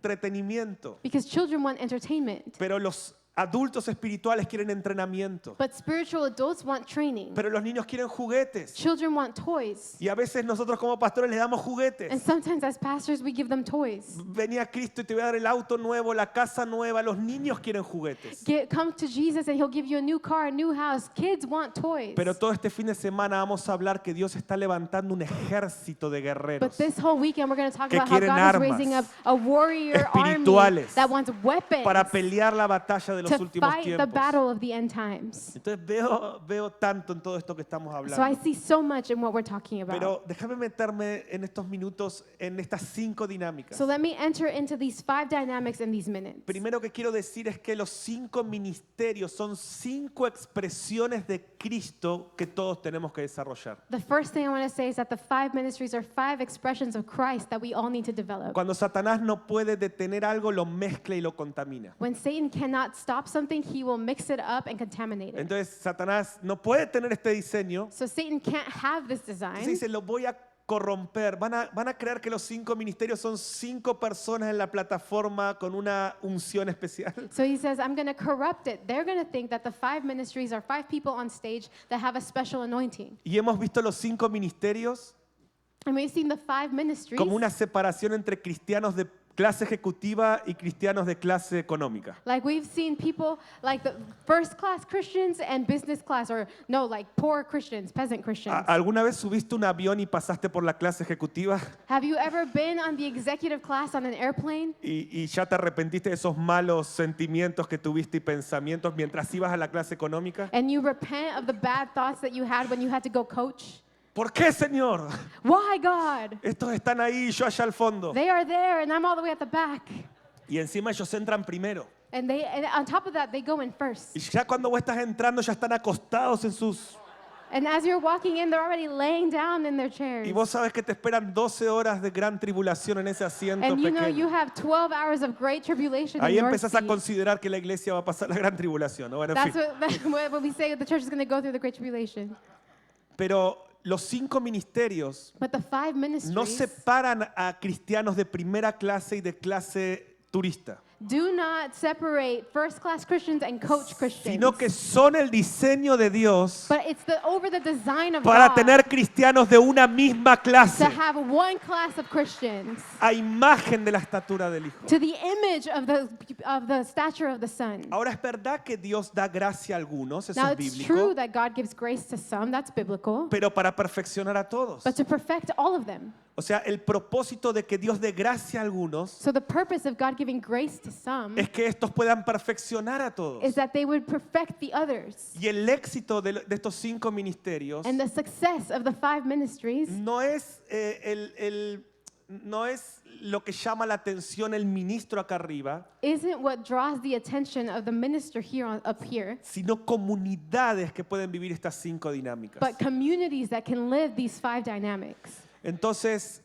entretenimiento, because children want entertainment. pero los adultos espirituales quieren entrenamiento, But spiritual adults want training. pero los niños quieren juguetes. Children want toys. Y a veces nosotros como pastores les damos And juguetes. sometimes as pastors, we give them toys. Venía Cristo y te voy a dar el auto nuevo, la casa nueva. Los niños quieren juguetes. Come to Jesus and He'll give you a new car, a new house. Kids want toys. Pero todo este fin de semana vamos a hablar que Dios está levantando un ejército de But guerreros this whole weekend, we're going to talk que about how quieren God armas is raising up a warrior army espirituales that wants weapons para pelear la batalla de los to últimos fight the tiempos. battle of the end times. Entonces veo tanto en todo esto que estamos So I hablando. see so much in what we're talking about. Pero déjame meterme en estos minutos en estas 5 dinámicas. So let me enter into these 5 dynamics in these minutes. Primero que quiero decir es que los 5 ministerios son 5 expresiones de Cristo que todos tenemos que desarrollar. The first thing I want to say is that the 5 ministries are 5 expressions of Christ that we all need to develop. Cuando Satanás no puede detener algo, lo mezcla y lo contamina. When Satan cannot stop something, he will mix it up and contaminate it. Entonces Satanás no puede tener este diseño. So Satan can't have this Entonces design. dice, lo voy a corromper. Van a creer que los 5 ministerios son 5 personas en la plataforma con una unción especial. So he says, I'm going to corrupt it. They're going to think that the 5 ministries are 5 people on stage that have a special anointing. Y hemos visto los 5 ministerios And we've seen the 5 ministries como una separación entre cristianos de clase ejecutiva y cristianos de clase económica. like we've seen people like the first class Christians and business class, or no, like poor Christians, peasant Christians. ¿Alguna vez subiste un avión y pasaste por la clase ejecutiva Have you ever been on the executive class on an airplane y ya te arrepentiste de esos malos sentimientos que tuviste y pensamientos mientras ibas a la clase económica? and you repent of the bad thoughts that you had when you had to go coach? ¿Por qué, Señor? Why, God? Estos están ahí y yo allá al fondo. They are there and I'm all the way at the back. Y encima ellos entran primero. And on top of that, they go in first. Y ya cuando vos estás entrando ya están acostados en sus... And as you're walking in, they're already laying down in their chairs. Y vos sabes que te esperan 12 horas de gran tribulación en ese asiento And you know pequeño. you have 12 hours of great tribulation Ahí in your empezás a seat. considerar que la iglesia va a pasar la gran tribulación, ¿no? Bueno, en That's fin. what we say, the church is going to go through the great tribulation. Pero los 5 ministerios But the 5 ministries no separan a cristianos de primera clase y de clase turista, do not separate first class Christians and coach Christians. sino que son el diseño de Dios But it's over the design of para God tener cristianos de una misma clase, to have one class of Christians a imagen de la estatura del Hijo. to the image of the stature of the Son. Ahora es verdad que Dios da gracia a algunos, eso Now es it's true bíblico, that God gives grace to some, that's biblical, pero para perfeccionar a todos. but to perfect all of them. O sea, el propósito de que Dios dé gracia a algunos So the purpose of God giving grace to some es que estos puedan perfeccionar a todos. is that they would perfect the others. Y el éxito de estos 5 ministerios And the success of the 5 ministries no es, no es lo que llama la atención el ministro acá arriba, isn't what draws the attention of the minister up here, sino comunidades que pueden vivir estas 5 dinámicas. but communities that can live these 5 dynamics. Entonces,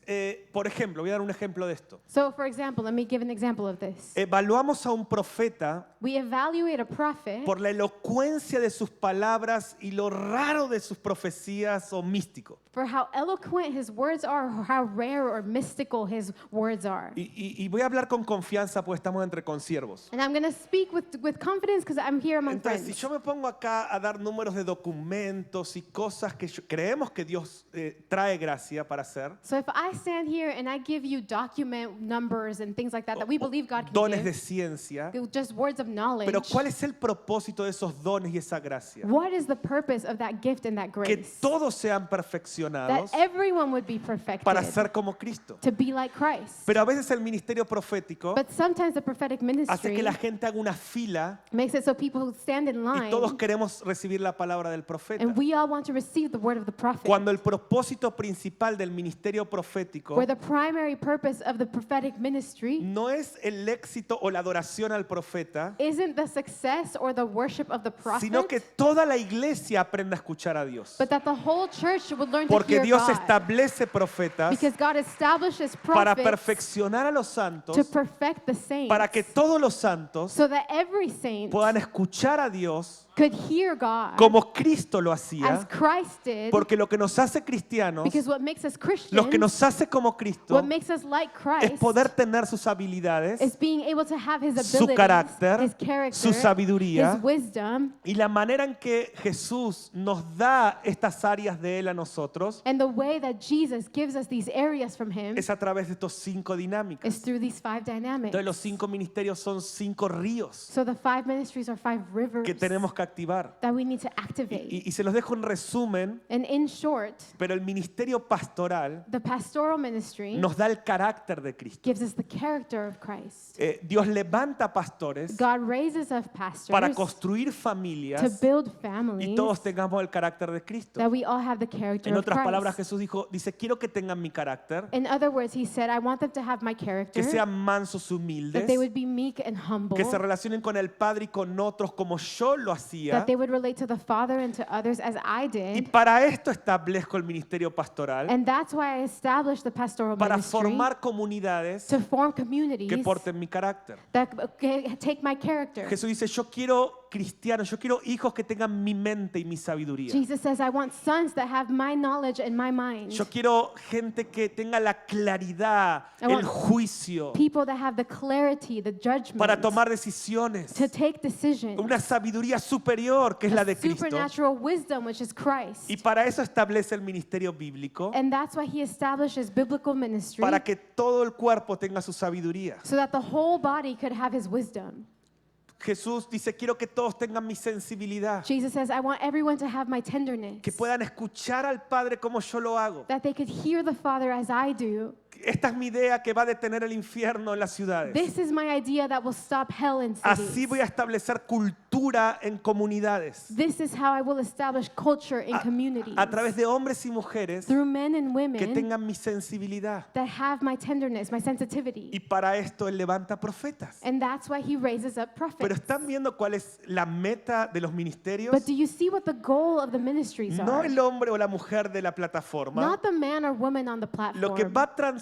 por ejemplo, voy a dar un ejemplo de esto. So, for example, let me give an example of this. Evaluamos a un profeta We evaluate a prophet por la elocuencia de sus palabras y lo raro de sus profecías o místico. for how eloquent his words are, or how rare or mystical his words are. Y voy a hablar con confianza porque estamos entre consiervos. And I'm going to speak with confidence because I'm here among Entonces, si friends. yo me pongo acá a dar números de documentos y cosas que creemos que Dios trae gracia para hacer, So if I stand here and I give you document numbers and things like that we believe God can dones de give, ciencia, just words of knowledge, pero ¿cuál es el propósito de esos dones y esa gracia? what is the purpose of that gift and that Que grace? todos sean That perfeccionados everyone would be para perfected ser como Cristo. to be like Christ. Pero a veces el ministerio profético But sometimes the prophetic hace ministry que la gente haga una fila makes it so people stand in y todos line queremos recibir la palabra del profeta. and we all want to receive the word of the prophet. Cuando el propósito principal del ministerio profético Where the primary purpose of the prophetic ministry no es el éxito o la adoración al profeta, isn't the success or the worship of the sino que prophet, toda la iglesia aprenda a escuchar a Dios. but that the whole church would learn to Porque hear Dios God. establece profetas Because God establishes para prophets perfeccionar a los santos, to perfect the saints, para que todos los santos so that every saint puedan escuchar a Dios could hear God como Cristo lo as hacía, Christ did. porque lo que nos hace cristianos, Because what makes us lo Christians, que nos hace como Cristo, what makes us like es Christ, poder tener sus habilidades is being able to have His su abilities, carácter, His character, su sabiduría, His wisdom, y la manera en que Jesús nos da estas áreas de Él a nosotros and the way that Jesus gives us these areas from Him es a través de estos 5 is dinámicas. through these 5 dynamics. Entonces los 5 ministerios son 5 ríos So the 5 ministries are 5 rivers que tenemos que activar. that we need to activate. Y se los dejo en resumen, And in short, pero el ministerio pastoral the pastoral ministry nos da el carácter de Cristo. gives us the character of Christ. Dios levanta pastores God raises up para pastors construir to familias build y families todos tengamos el carácter de Cristo. that we all have the character En of otras palabras, Christ. Jesús dice, quiero que tengan mi carácter, In other words, He said, I want them to have my character, que sean mansos, that humildes, they would be meek and humble, que se relacionen con el Padre y con otros como yo lo hacía. that they would relate to the Father and to others as I Y did. para esto establezco el ministerio pastoral, And that's why I established the pastoral para ministry, formar comunidades to form que communities porten mi carácter. that take my character. Jesús dice, yo quiero cristianos, yo quiero hijos que tengan mi mente y mi sabiduría. Jesus says, I want sons that have my knowledge and my mind. Yo quiero gente que tenga la claridad, I el want juicio People that have the clarity, the judgment para tomar decisiones. to take decisions. Una sabiduría superior que es la de Cristo. Supernatural wisdom, which is Christ. Y para eso establece el ministerio bíblico, And that's why He establishes biblical ministry, para que todo el cuerpo tenga su sabiduría. so that the whole body could have His wisdom. Jesús dice, quiero que todos tengan mi sensibilidad, Jesus says, I want everyone to have my tenderness, que puedan escuchar al Padre como yo lo hago. that they could hear the Father as I do. Esta es mi idea que va a detener el infierno en las ciudades. This is my idea that will stop hell in Así cities. voy a establecer cultura en comunidades. This is how I will establish culture in communities, A través de hombres y mujeres through men and que women tengan mi sensibilidad. that have my tenderness, my sensitivity. Y para esto Él levanta profetas. And that's why He raises up Pero prophets. ¿están viendo cuál es la meta de los ministerios? But do you see what the goal of the ministries No are? el hombre o la mujer de la plataforma. Not the man or woman on the Lo que platform.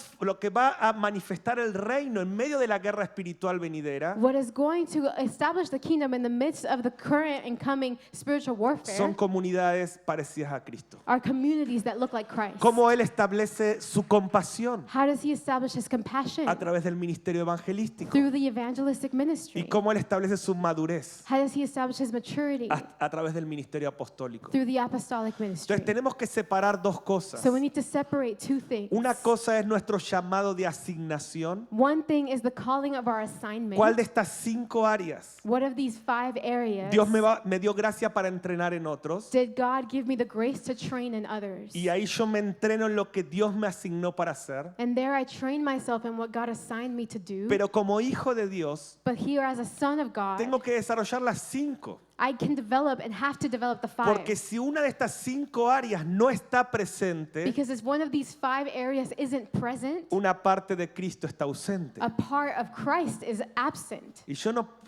va a manifestar el reino en medio de la guerra espiritual venidera What is going to establish the kingdom in the midst of the current and coming spiritual warfare son comunidades parecidas a Cristo. are communities that look like Christ. Cómo Él establece su compasión How does He establish His compassion? a través del ministerio evangelístico. Through the evangelistic Y ministry. cómo Él establece su madurez How does He establish His maturity? a través del ministerio apostólico. Through the apostolic ministry. Entonces tenemos que separar dos cosas. So we need to separate two things. Una cosa es nuestro llamado de asignación. One thing is the calling of our assignment. ¿Cuál de estas 5 áreas What of these 5 areas Dios me dio gracia para entrenar en otros? did God give me the grace to train in others? Y ahí yo me entreno en lo que Dios me asignó para hacer. And there I train myself in what God assigned me to do. Pero como hijo de Dios, But here as a son of God, tengo que desarrollar las 5. I can develop and have to develop the 5. Porque si una de estas 5 áreas no está presente, Because if one of these 5 areas isn't present, una parte de Cristo está ausente. a part of Christ is absent. Y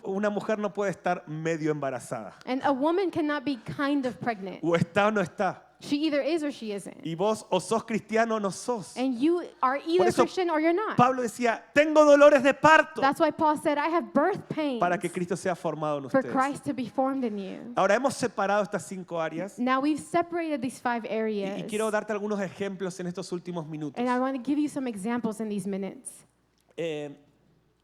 una mujer no puede estar medio embarazada. And a woman cannot be kind of pregnant. O está o no está. She either is or she isn't. Y vos o sos cristiano o no sos. And you are Por either eso Christian or you're not. Pablo decía, tengo dolores de parto That's why Paul said, I have birth pains para que Cristo sea formado en for ustedes. Christ to be formed in you. Ahora hemos separado estas 5 áreas Now we've separated these 5 y areas. quiero darte algunos ejemplos en estos últimos minutos. And I want to give you some examples in these minutes.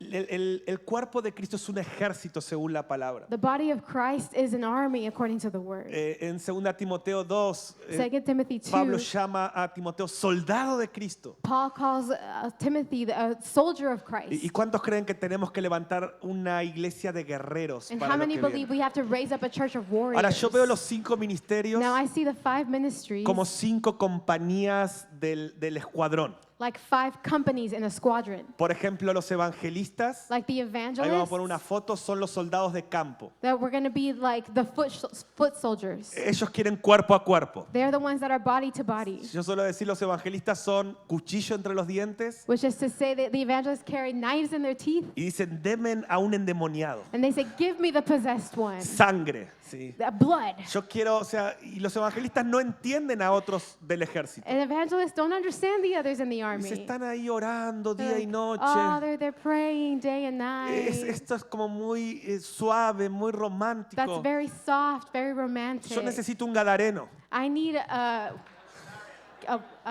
El cuerpo de Cristo es un ejército según la palabra. The body of Christ is an army according to the word. En 2 Timoteo 2, 2 Timothy 2, Pablo llama a Timoteo soldado de Cristo. Paul calls Timothy a soldier of ¿Y Christ. cuántos creen que tenemos que levantar una iglesia de guerreros And para how lo many que believe viene? we have to raise up a church of warriors? Ahora yo veo los 5 ministerios Now I see the 5 ministries como 5 compañías del escuadrón. like 5 companies in a squadron. Por ejemplo, los evangelistas, Like the ahí vamos a evangelists, poner una foto, son los soldados de campo. that we're going to be like the foot soldiers. Ellos quieren cuerpo a cuerpo. They're the ones that are body to body, Yo suelo decir los evangelistas son cuchillo entre los dientes which is to say that the evangelists carry knives in their teeth, y dicen, demen a un endemoniado. and they say, give me the possessed one, Sangre, sí. the blood. Yo quiero, o sea, y los evangelistas no entienden a otros del ejército. And evangelists don't understand the others in the Y se army. están ahí orando They're día y like, noche. oh, they're praying day and night. Esto es como muy suave, muy That's romántico. very soft, very romantic. Yo necesito un gadareno. I need a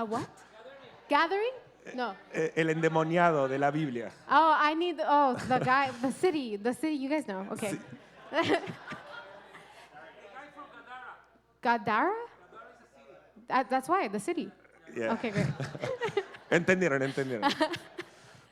what? Gathering? No. El endemoniado de la Biblia. Oh, I need the guy, the city. You guys know. Okay. Gadara? That's why, the city. Yeah. Okay, great. Entendieron.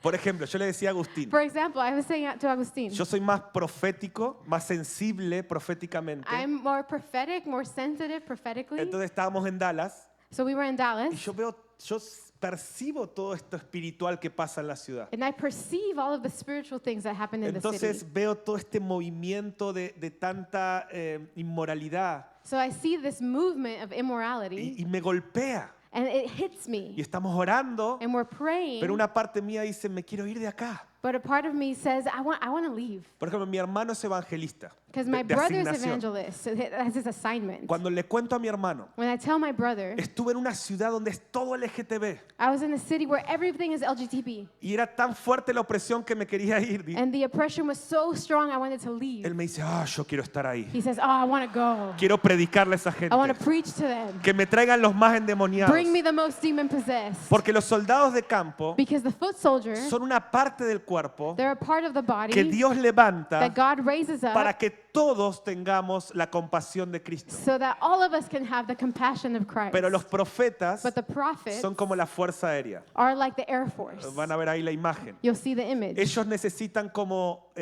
Por ejemplo, yo le decía a Agustín, For example, I was saying to Agustin, yo soy más profético, más sensible proféticamente. I'm more prophetic, more sensitive prophetically. Entonces estábamos en Dallas So we were in y Dallas, yo percibo todo esto espiritual que pasa en la ciudad. and I perceive all of the spiritual things that happen in the Entonces city. veo todo este movimiento de tanta inmoralidad So I see this movement of immorality, y me golpea. and it hits Y me. estamos orando, And we're praying, pero una parte mía dice, me quiero ir de acá. but a part of me says, I want to leave. Por ejemplo, mi hermano es evangelista Because my de brother's asignación. evangelist, so that's his assignment. Cuando le cuento a mi hermano, When I tell my brother, estuve en una ciudad donde es todo LGTB I was in a city where everything is LGTB, y era tan fuerte la opresión que me quería ir. and the oppression was so strong I wanted to leave. Él me dice, yo quiero estar ahí. He says, oh, I want to go. Quiero predicarle a esa gente. I want to preach to them. Que me traigan los más endemoniados. Bring me the most demon-possessed. Porque los soldados de campo Because the foot soldier, son una parte del cuerpo they're a part of the que body Dios levanta that God raises para up que todos tengamos la compasión de Cristo. so that all of us can have the compassion of Christ. Pero los profetas But the prophets son como la fuerza aérea. are like the Air Force. Van a ver ahí la imagen. You'll see the image. Ellos necesitan como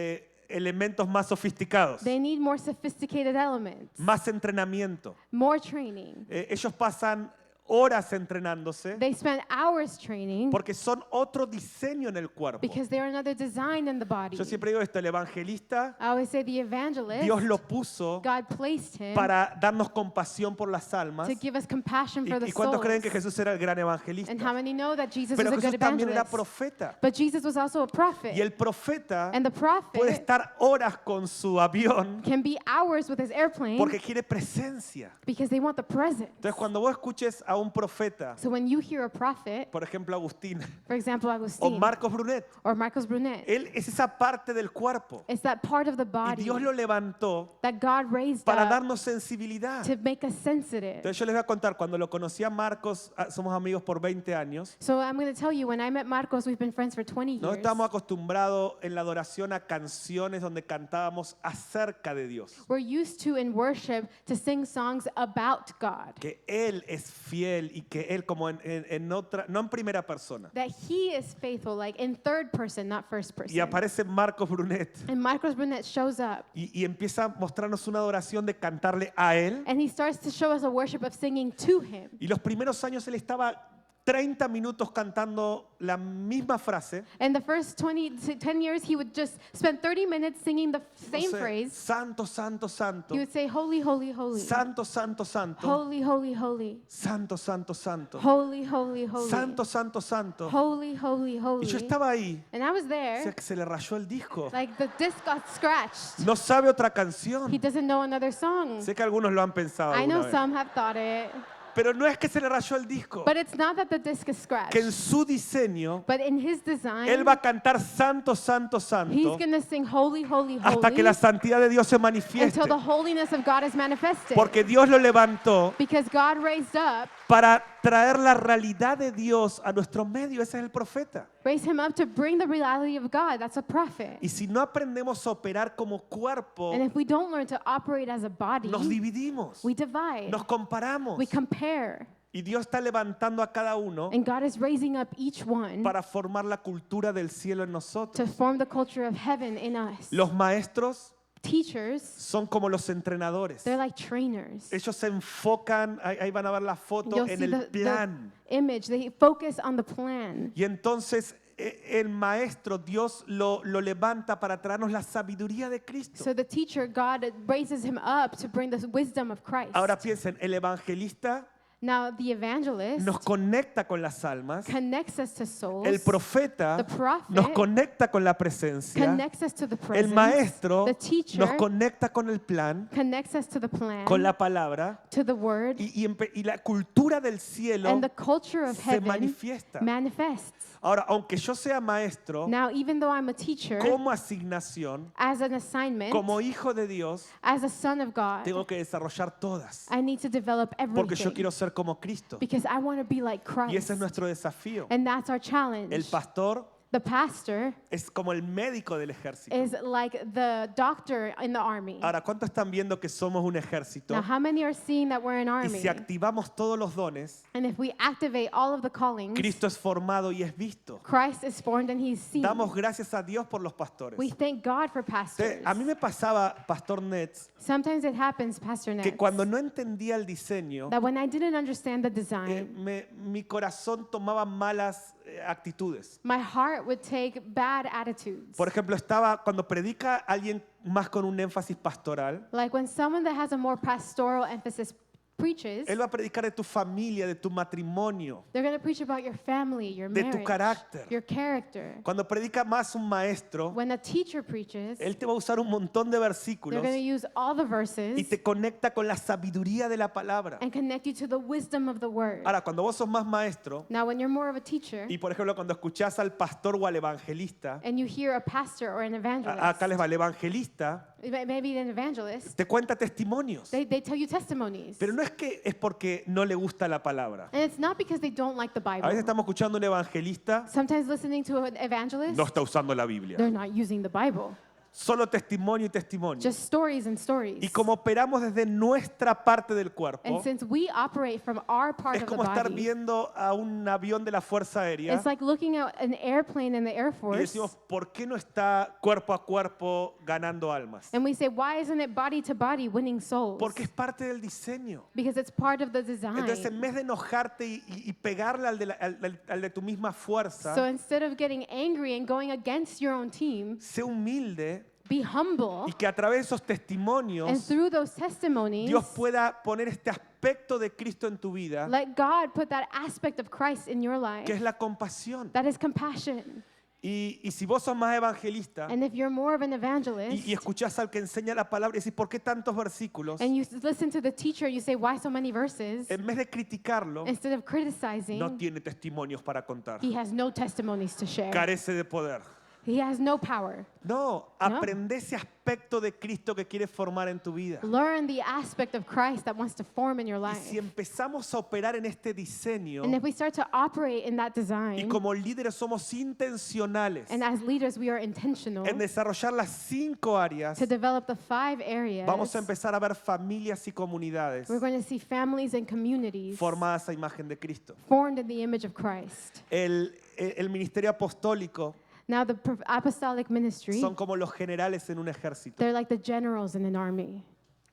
elementos más sofisticados, They need more sophisticated elements, más entrenamiento. more training. Ellos pasan horas entrenándose They spend hours training porque son otro diseño en el cuerpo. because they're another design in the body. Yo siempre digo esto, el evangelista, I always say the evangelist, Dios lo puso God placed him para darnos compasión por las almas. to give us compassion for the ¿Y cuántos souls. creen que Jesús era el gran And how evangelista? many know that Jesus Pero was a good Jesús también era evangelist? profeta. But Jesus was also a prophet. Y el profeta And the puede prophet estar horas con su avión can be hours with his airplane porque quiere presencia. because they want the present. Entonces cuando vos escuches a un profeta, So when you hear a prophet, por ejemplo Agustín for example, o Agustin Marcos Brunet, or Marcos Brunet, él es esa parte del cuerpo. it's that part of the Y body Dios lo levantó that God raised para up darnos sensibilidad. to make us sensitive. Entonces yo les voy a contar, cuando lo conocí a Marcos, somos amigos por 20 años, So I'm going to tell you, when I met Marcos, we've been friends for 20 no years. estamos acostumbrados en la adoración a canciones donde cantábamos acerca de Dios. We're used to in worship to sing songs about God. Que Él es fiel y que Él como en otra, no en primera persona. That he is faithful, like in third person, not first Y person. aparece Marcos Brunet And Marcos Brunet shows up y empieza a mostrarnos una adoración de cantarle a Él. and he starts to show us a worship of singing to him. Y los primeros años Él estaba 30 minutos cantando la misma frase. And the first 10 years, he would just spend 30 minutes singing the No same sé, phrase. Santo, santo, santo. He would say, holy, holy, holy. Santo, santo, santo. Holy, holy, holy. Santo, santo, santo. Holy, holy, holy. Santo, santo, santo. Holy, holy, Y yo holy. estaba ahí. And I was O sea there. que se le rayó el disco. Like the disc got scratched. No sabe otra He canción. doesn't know another song. Sé que algunos lo han pensado I alguna know vez. some have thought it. Pero no es que se le rayó el disco, But it's not that the disc is scratched. que en su diseño But in his design, Él va a cantar santo, santo, he's santo going to sing holy, holy, hasta que holy la santidad de Dios se manifieste. until the holiness of God is manifested. Porque Dios lo levantó Because God raised para traer la realidad de Dios a nuestro medio. Ese es el profeta. him up to bring the reality of God. That's a prophet. Y si no aprendemos a operar como cuerpo, And if we don't learn to operate as a body, nos dividimos, we divide, nos comparamos. we compare. Y Dios está levantando a cada uno And God is raising up each one para formar la cultura del cielo en to nosotros. form the culture of heaven in us. Los maestros Teachers, son como los entrenadores. they're like trainers. Ellos se enfocan, ahí van a ver la foto, You'll en see el plan. the image. They focus on the plan. Y entonces el maestro, Dios lo levanta para traernos la sabiduría de Cristo. So the teacher, God raises him up to bring the wisdom of Christ. Ahora piensen, el evangelista Now the evangelist nos conecta con las almas. connects us to souls. El profeta The prophet nos conecta con la presencia. connects us to the El presence. maestro The teacher nos conecta con el plan, connects us to the plan, con la palabra. to the word, Y la cultura del cielo and the culture of se heaven manifiesta. manifests. Ahora, aunque yo sea maestro, Now, even though I'm a teacher, como asignación, as an assignment, como hijo de Dios, as a son of God, tengo que desarrollar todas. I need to develop Porque yo everything quiero ser como Cristo. because I want to be like Y ese Christ. es nuestro desafío. And that's our challenge. El pastor The pastor es como el médico del ejército. is like the doctor in the army. Ahora, ¿cuántos están viendo que somos un ejército? Now, how many are seeing that we're an Y army? si activamos todos los dones, And if we activate all of the callings, Cristo es formado y es visto. Christ is formed and he's seen. Damos gracias a Dios por los pastores. We thank God for pastors. A mí me pasaba, Pastor Nets, Sometimes it happens, Pastor que Nets, cuando no entendía el diseño, that when I didn't understand the design, mi corazón tomaba malas actitudes. my heart would take bad attitudes. Por ejemplo, cuando predica alguien más con un énfasis pastoral, Like when someone that has a more pastoral emphasis preaches, él va a predicar de tu familia, de tu matrimonio, they're going to preach about your family, your de tu marriage, carácter. your character. Cuando predica más un maestro, When a teacher preaches, él te va a usar un montón de they're versículos going to use all the y verses te conecta con la sabiduría de la palabra. and connect you to the wisdom of the word. Ahora, cuando vos sos más maestro, Now, when you're more of a teacher y por ejemplo cuando escuchás al pastor o al evangelista, and you hear a pastor or an evangelist, acá les va el evangelista, maybe an evangelist, te cuenta testimonios. they tell you testimonies. Pero no es que es porque no le gusta la palabra. And it's not because they don't like the A veces Bible. estamos escuchando a un evangelista, Sometimes listening to an evangelist, no está usando la Biblia. they're not using the Bible. Solo testimonio y testimonio. Just stories and stories. Y como operamos desde nuestra parte del cuerpo, And since we operate from our part es of the como estar body, viendo a un avión de la Fuerza Aérea it's like looking at an airplane in the Air y Force, decimos, ¿por qué no está cuerpo a cuerpo ganando almas? and we say, why isn't it body to body winning souls? Porque es parte del diseño. Because it's part of the design. Entonces, en vez de enojarte y pegarle al de tu misma fuerza, So instead of getting angry and going against your own team, sé humilde be humble, y que a través de esos and testimonios through those testimonies, Dios pueda poner este aspecto de Cristo en tu vida, let God put that aspect of Christ in your life. que es la compasión. That is compassion. Y si vos sos más evangelista And if you're more of an evangelist, y escuchás al que enseña la palabra y decís, ¿por qué tantos versículos? and you listen to the teacher, you say, why so many verses? En vez de criticarlo, Instead of criticizing, no tiene testimonios para contar. he has no testimonies to share. Carece de poder. He has no power. No, aprende ese aspecto de Cristo que quiere formar en tu vida. Learn the aspect of Christ that wants to form in your Y life. si empezamos a operar en este diseño And if we start to operate in that y design, como líderes somos intencionales and as leaders we are intentional en desarrollar las 5 áreas, to develop the 5 areas, vamos a empezar a ver familias y comunidades we're going to see families and communities formadas a imagen de Cristo. formed in the image of Christ. El ministerio apostólico Now the apostolic ministry, son como los generales en un ejército. they're like the generals in an army.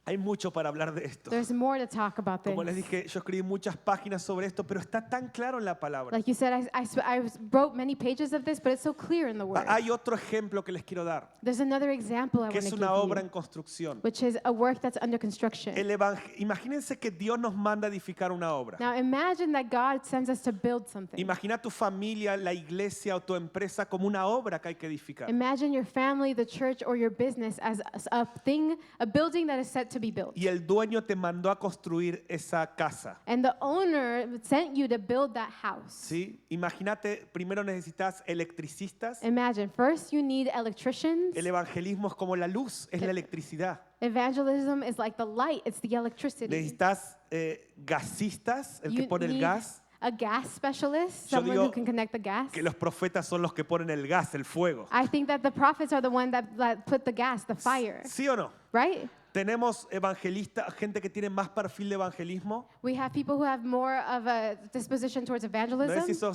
Hay mucho para hablar de esto. There's more to talk about this. Como les dije, yo escribí muchas páginas sobre esto, pero está tan claro en la palabra. Like you said, I wrote many pages of this, but it's so clear in the word. Hay otro ejemplo que les quiero dar, There's another example I que want es to una give obra you, en construcción. which is a work that's under construction. Imagínense que Dios nos manda a edificar una obra. Now imagine that God sends us to build something. Imagina tu familia, la iglesia o tu empresa como una obra que hay que edificar. Imagine your family, the church, or your business as a building that is set to be built. y el dueño te mandó a construir esa casa. And the owner sent you to build that house. ¿Sí? Imagínate, primero necesitas electricistas. Imagine, first you need electricians. El evangelismo es como la luz, es la electricidad. Evangelism is like the light, it's the electricity. Necesitas gasistas, el que You pone el need gas. a gas specialist, Yo someone digo who can connect the gas. Que los profetas son los que ponen el gas, el fuego. I think that the prophets are the one that put the gas, the fire, ¿Sí o no? right? Tenemos evangelistas, gente que tiene más perfil de evangelismo. We have people who have more of a disposition towards No sé si evangelism. eso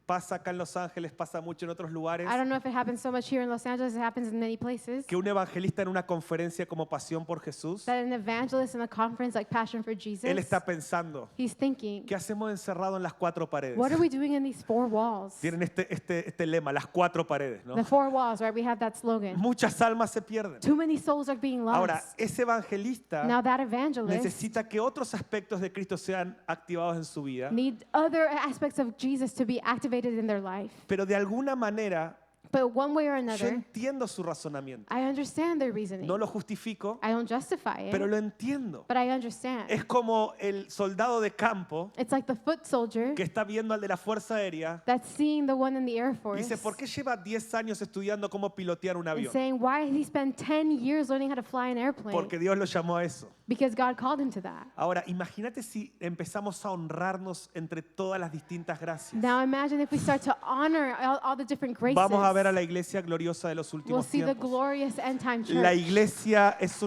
pasa acá en Los Ángeles, pasa mucho en otros lugares. I don't know if it happens so much here in Los Angeles, it happens in many places. Que un evangelista en una conferencia como Pasión por Jesús, That an evangelist in a conference like Passion for Jesus, él está pensando, he's thinking, ¿qué hacemos encerrado en las cuatro paredes? what are we doing in these four walls? Tienen este lema, las cuatro paredes, ¿no? The four walls, right? We have that slogan. Muchas almas se pierden. Too many souls are being Ahora, lost. ese evangelista Now that evangelist necesita que otros aspectos de Cristo sean activados en su vida, need other aspects of Jesus to be activated in their life. pero de alguna manera But one way or yo another, entiendo su razonamiento. I understand their reasoning. No lo justifico, I don't justify pero it, lo entiendo. but I understand. Es como el soldado de campo It's like the foot soldier que está viendo al de la Fuerza Aérea that's seeing the one in the Air y Force dice, ¿por qué lleva 10 años estudiando cómo pilotear un and avión? saying, why did he spend 10 years learning how to fly an airplane? Porque Dios lo llamó a eso. Because God called him to that. Ahora, imagínate si empezamos a honrarnos entre todas las distintas gracias. Now imagine if we start to honor all the different graces. Vamos a ver a la iglesia gloriosa de los We'll últimos see the tiempos. glorious end time La church. iglesia es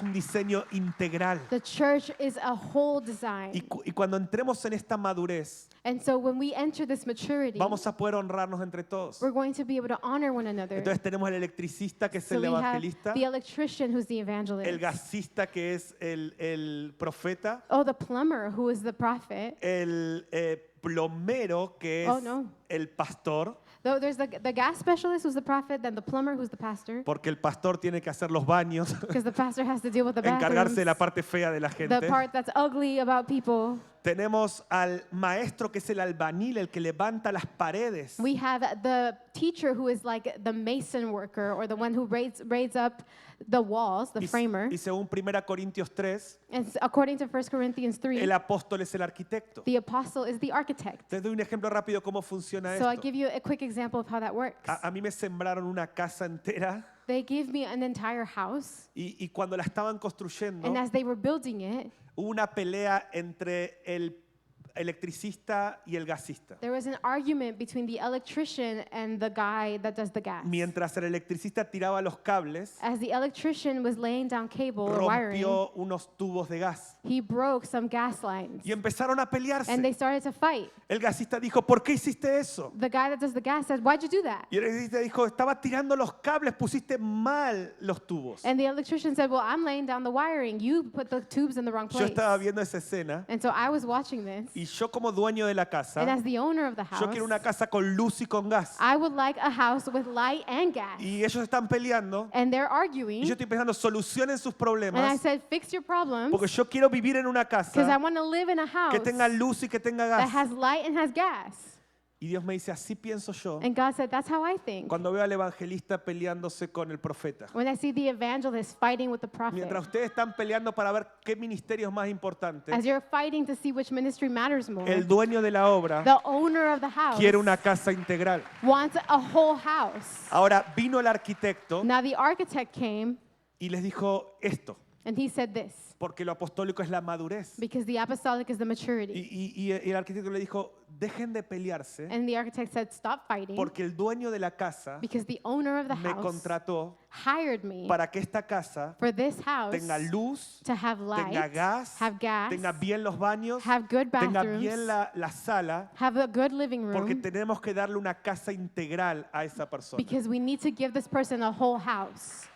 un diseño integral. The church is a whole design. Y cuando entremos en esta madurez, And so when we enter this maturity, vamos a poder honrarnos entre todos. we're going to be able to honor one another. Entonces tenemos el electricista, que es So el we have evangelista, the electrician who's the evangelist. el gasista, que es el profeta, Oh, the plumber who is the prophet. el plomero, que es Oh, no. el pastor, Though there's the gas specialist who's the prophet, then the plumber who's the pastor. porque el pastor tiene que hacer los baños, Because the pastor has to deal with the encargarse de la bathrooms, parte fea de la the gente. part that's ugly about people. Tenemos al maestro, que es el albañil, el que levanta las paredes. We have the teacher who is like the mason worker or the one who raised up the walls, the Y, framer. y según 1 Corintios 3, And according to 1 Corinthians 3, el apóstol es el arquitecto. the apostle is the architect. Te doy un ejemplo rápido cómo funciona So I esto. give you a quick example of how that works. A mí me sembraron una casa entera They gave me an entire house, y cuando la estaban construyendo and as they were building it, hubo una pelea entre el electricista y el gasista. there was an argument between the electrician and the guy that does the gas. Mientras el electricista tiraba los cables, As the electrician was laying down cable or wiring, rompió unos tubos de gas he broke some gas lines, y empezaron a and pelearse. they started to fight. El gasista dijo, ¿por qué hiciste eso? The guy that does the gas said, "Why'd you do that?" Y el electricista dijo, estaba tirando los cables, pusiste mal los tubos. And the electrician said, "Well, I'm laying down the wiring. You put the tubes in the wrong Yo place." estaba viendo esa escena And so I was watching this, y yo como dueño de la and casa, as the owner of the yo quiero una house, casa con luz y con gas. I would like a house with light and gas. Y ellos están peleando And they're y arguing, yo estoy pensando, solucionen sus and I problemas said, "Fix your problems, porque yo quiero vivir en una because I casa want to live in a house que tenga luz y que tenga that gas. has light and has gas." Y Dios me dice, así pienso yo And God said, "That's how I think." cuando veo al evangelista peleándose con el profeta. When I see the evangelist fighting with the prophet, Mientras ustedes están peleando para ver qué ministerio es más importante, as you're fighting to see which ministry matters more, el dueño de la obra the owner of the house quiere una casa integral. wants a whole house. Ahora vino el arquitecto Now the architect came y les dijo esto, and he said this, porque lo apostólico es la madurez. because the apostolic is the Y, maturity. y el arquitecto le dijo, dejen de pelearse And the architect said, "Stop fighting, porque el dueño de la casa because the owner of the me house contrató hired me para que esta casa for this house tenga luz, to have light, tenga gas, have gas, tenga bien los baños, have good tenga bathrooms, bien la sala, have a good living porque room, tenemos que darle una casa integral a esa persona. because we need to give this person a whole house.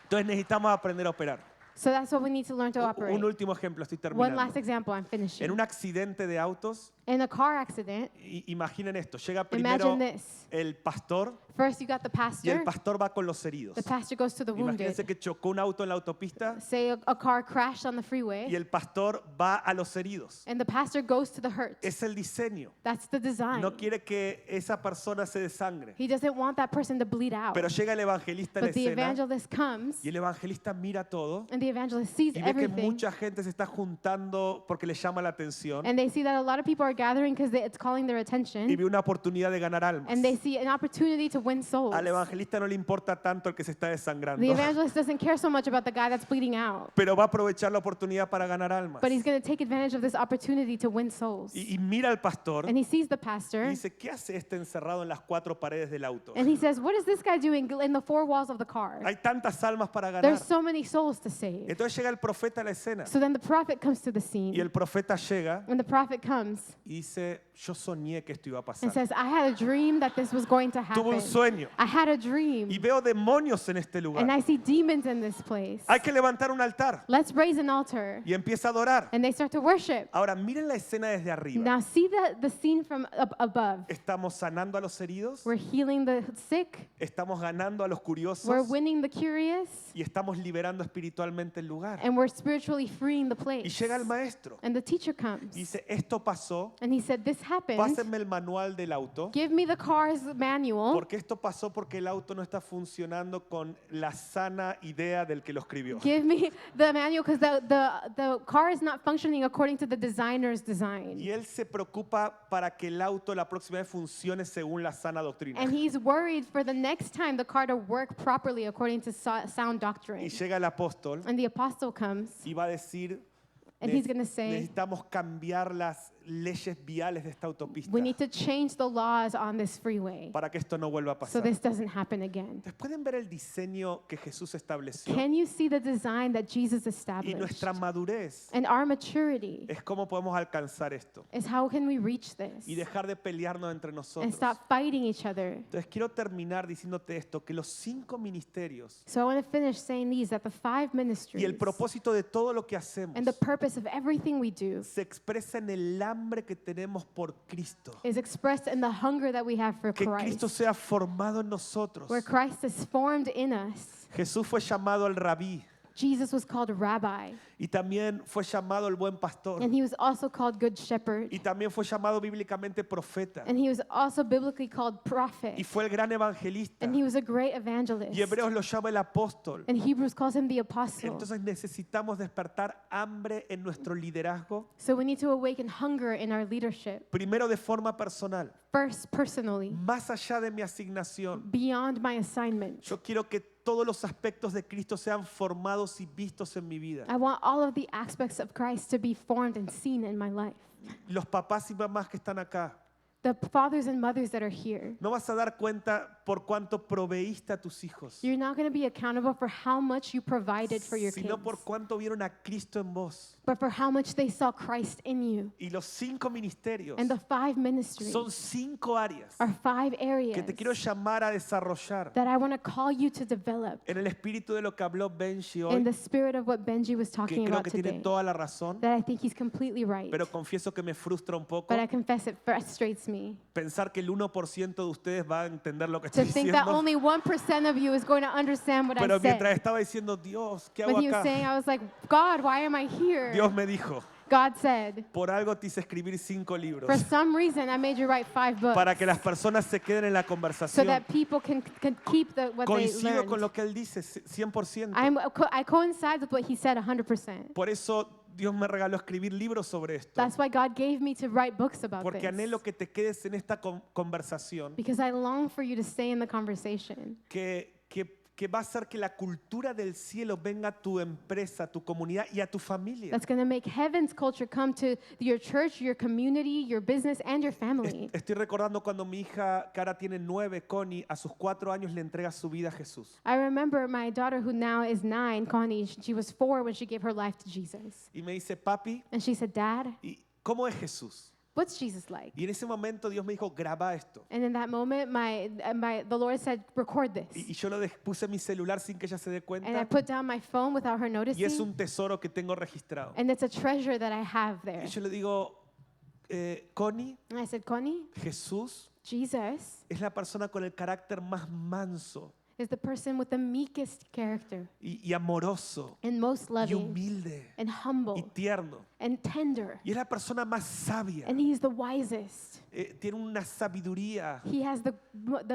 Entonces necesitamos aprender a operar. So that's what we need to learn to operate. Un último ejemplo, estoy One terminando. last example, I'm En finishing. un accidente de autos, In a car accident, Imaginen esto, llega imagine primero this. el pastor First you got the y el pastor. pastor va con los heridos. The pastor goes to the Imagínense wounded. que chocó un auto en la autopista Say a car crashed on the y freeway, el pastor va a los heridos. and the pastor goes to the hurt. Es el diseño. That's the design. No quiere que esa persona se desangre. He doesn't want that person to bleed out. Pero llega el evangelista en But the escena evangelist comes, y el evangelista mira todo and the evangelist sees y ve que everything. mucha gente se está juntando porque le llama la atención And they see that a lot of people are gathering because it's calling their y attention. ve una oportunidad de ganar almas. And they see an opportunity to win souls. Al evangelista no le importa tanto el que se está desangrando, The evangelist doesn't care so much about the guy that's bleeding out. pero va a aprovechar la oportunidad para ganar almas. But he's going to take advantage of this opportunity to win souls. Y mira al pastor And he sees the y pastor, dice, ¿qué hace este encerrado en las 4 paredes del auto? and he says, what is this guy doing in the 4 walls of the car? Hay tantas almas para ganar. There's so many souls to save. Entonces llega el profeta a la escena So then the prophet comes to the y scene. el profeta llega And the prophet comes y dice, yo soñé que esto iba a and pasar. says, I had a dream that this was going to Tuve un happen. sueño I had a y dream, veo demonios en este and lugar. I see demons in this place. Hay que levantar un altar Let's raise an altar. y empieza a adorar. And they start to worship. Ahora miren la escena desde arriba. Now see the scene from above. Estamos sanando a los heridos, We're healing the sick. estamos ganando a los We're curiosos winning the curious. y estamos liberando espiritualmente el lugar. And we're spiritually freeing the Y place. llega el maestro And the teacher comes. y dice, esto pasó, And he said, this happened. pásenme el manual del auto, Give me the car's manual. porque esto pasó porque el auto no está funcionando con la sana idea del que lo escribió. Give me the manual because the car is not functioning according to the designer's design. Y él se preocupa para que el auto la próxima vez funcione según la sana doctrina. And he's worried for the next time the car to work properly according to sound Y doctrine. llega el apóstol And the apostle comes y va a decir, and he's going to say, necesitamos cambiar las leyes viales de esta autopista we need to change the laws on this freeway para que esto no vuelva a so pasar. this doesn't happen again. Entonces, ¿pueden ver el diseño que Jesús estableció? Can you see the design that Jesus Y established? nuestra madurez And our maturity es cómo podemos alcanzar esto is how can we reach this y dejar de pelearnos entre and nosotros. stop fighting each other. Entonces quiero terminar diciéndote esto, que los 5 ministerios So I want to finish saying these, that the 5 y ministries el propósito de todo lo que hacemos and the purpose of everything we do se expresa en el hambre que tenemos por Cristo. is expressed in the hunger that we have for Que Cristo Christ, sea formado en nosotros. where Christ is formed in us. Jesús fue llamado el rabí Jesus was called rabbi, y también fue llamado el buen pastor and he was also called good shepherd, y también fue llamado bíblicamente profeta and he was also biblically called y prophet, fue el gran evangelista and he was a great evangelist, y Hebreos lo llama el apóstol. and Hebrews calls him the apostle. Entonces necesitamos despertar hambre en nuestro liderazgo, So we need to awaken hunger in our leadership, primero de forma personal, first personally, más allá de mi asignación. beyond my assignment. Yo quiero que todos los aspectos de Cristo sean formados y vistos en mi vida. I want all of the aspects of Christ to be formed and seen in my life. Los papás y mamás que están acá, The fathers and mothers that are here, no vas a dar cuenta por cuánto proveíste a tus hijos, you're not going to be accountable for how much you provided for your sino kids, por cuánto vieron a Cristo en vos. but for how much they saw Christ in you. Y los 5 ministerios And the 5 ministries son 5 áreas are 5 areas que te quiero llamar a desarrollar that I want to call you to develop en el espíritu de lo que habló Benji in hoy, the spirit of what Benji was que talking creo about que tiene today. toda la razón, That I think he's completely right. pero confieso que me frustra un poco But I confess it frustrates me pensar que el 1% de ustedes va a entender lo que to estoy think that diciendo. only 1% of you is going to understand what Pero I mientras said. estaba diciendo, Dios, ¿qué hago When he was acá? saying, I was like, God, why am I here? Dios me dijo, God said, por algo te hice escribir 5 libros, for some reason, I made you write 5 books para que las personas se queden en la so conversación. that people can keep what they Coincido con learned. lo que él dice, 100%. I coincide with what he said 100%. Por eso Dios me regaló escribir libros sobre esto, That's why God gave me to write books about porque this. anhelo que te quedes en esta conversación Because I long for you to stay in the conversation. que va a hacer que la cultura del cielo venga a tu empresa, a tu comunidad y a tu familia. That's going to make heaven's culture come to your church, your community, your business, and your family. Estoy recordando cuando mi hija, que ahora tiene 9, Connie, a sus 4 años le entrega su vida a Jesús. I remember my daughter, who now is 9, Connie, she was 4 when she gave her life to Jesus. Y me dice, papi, And she said, Dad, ¿y cómo es Jesús? what's Jesus like? Y en ese momento Dios me dijo, graba esto. And in that moment, the Lord said, record this. Y yo lo puse en mi celular sin que ella se dé And I cuenta. put down my phone without her Y es noticing. un tesoro que tengo registrado. And it's a treasure that I have there. Y yo le digo, Connie, And I said, Connie, Jesús Jesus es la persona con el carácter más manso is the person with the meekest character y amoroso and most y loving humilde and y humble tierno. and tender. Y es la persona más sabia. And he's the wisest. Tiene una sabiduría He has the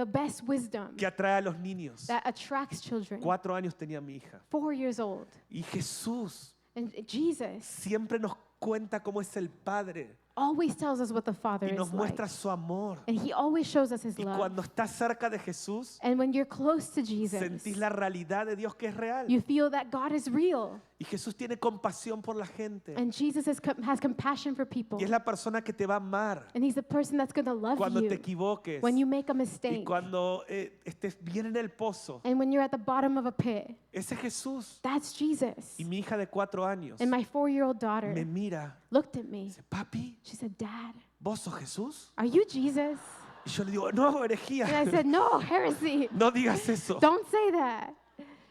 best wisdom que atrae a los niños. that attracts children. 4 años tenía mi hija. 4 years old. Y Jesús And Jesus siempre nos cuenta cómo es el Padre always tells us what the Father y nos is like. muestra su amor. And he always shows us his Y love. cuando estás cerca de Jesús, And when you're close to Jesus, sentís la realidad de Dios que es real. you feel that God is real. Y Jesús tiene compasión por la gente. And Jesus has compassion for people. Y es la persona que te va a amar And he's the person that's going to love cuando te you equivoques when you make a y mistake. cuando estés bien en el pozo. And when you're at the bottom of a pit. Ese es Jesús. That's Jesus. Y mi hija de 4 años And my 4-year-old daughter me mira looked at y me. dice, papi, She said, Dad, ¿vos sos Jesús? are you Jesus? Y yo le digo, no, herejía. And I said, no, heresy. No digas eso. Don't say that.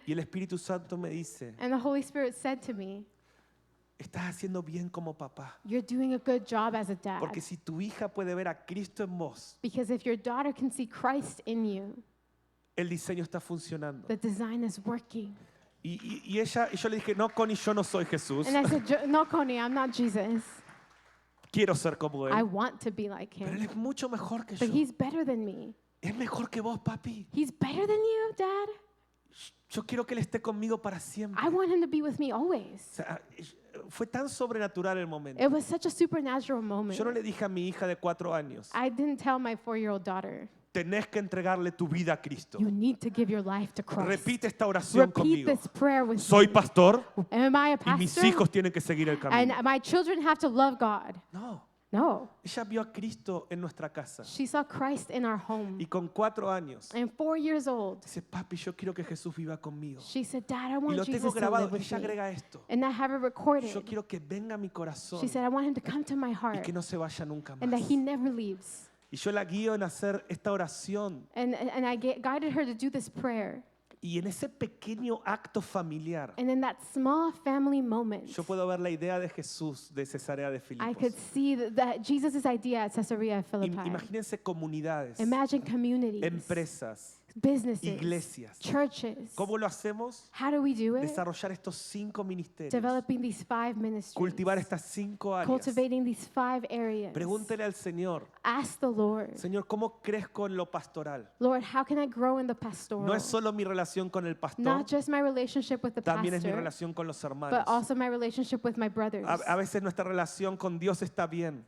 Y el Espíritu Santo me dice, And the Holy Spirit said to me, estás haciendo bien como papá. you're doing a good job as a dad. Porque si tu hija puede ver a Cristo en vos, Because if your daughter can see Christ in you, el diseño está funcionando. the design is working. Y yo le dije, no, Connie, yo no soy Jesús. And I said, no, Connie, I'm not Jesus. Quiero ser como I Él. want to be like Pero Él him. es mucho mejor que But yo. he's better than me. Es mejor que vos, papi. He's better than you, Dad. Yo quiero que Él esté conmigo para siempre. I want him to be with me always. O sea, fue tan sobrenatural el momento. It was such a supernatural moment. Yo no le dije a mi hija de 4 años, I didn't tell my 4-year-old daughter, tenés que entregarle tu vida a Cristo. you need to give your life to Christ. Repite esta oración Repeat conmigo. this prayer with Soy me. pastor Am I a y mis pastor? hijos tienen que seguir el And camino. my children have to love God. No, No. ella vio a Cristo en nuestra casa She saw Christ in our home. y con 4 años And 4 years old, dice, papi, yo quiero que Jesús viva conmigo. she said, Dad, I Y want lo tengo Jesus to grabado live y with ella me. agrega esto. And I have it recorded. Yo quiero que venga a mi corazón She said, I want him to come to my y heart que no se vaya nunca and that más. he never leaves. Y yo la guío en hacer esta oración. And I guided her to do this prayer. Y en ese pequeño acto familiar, And in that small family moment, yo puedo ver la idea de Jesús de Cesarea de I Filipos. could see that Jesus' idea at Caesarea Philippi. Imagínense comunidades, Imagine communities, empresas, businesses, iglesias. churches. ¿Cómo lo hacemos? How do we do it? Desarrollar estos 5 ministerios. Developing these 5 ministries. Cultivar estas 5 áreas. Cultivating these 5 areas. Pregúntele al Señor, Ask the Lord, Señor, ¿cómo crezco en lo pastoral? Lord, how can I grow in the pastoral? No es solo mi relación con el pastor, Not just my relationship with the también es mi pastor, relación con los hermanos. but also my relationship with my brothers. A veces nuestra relación con Dios está bien.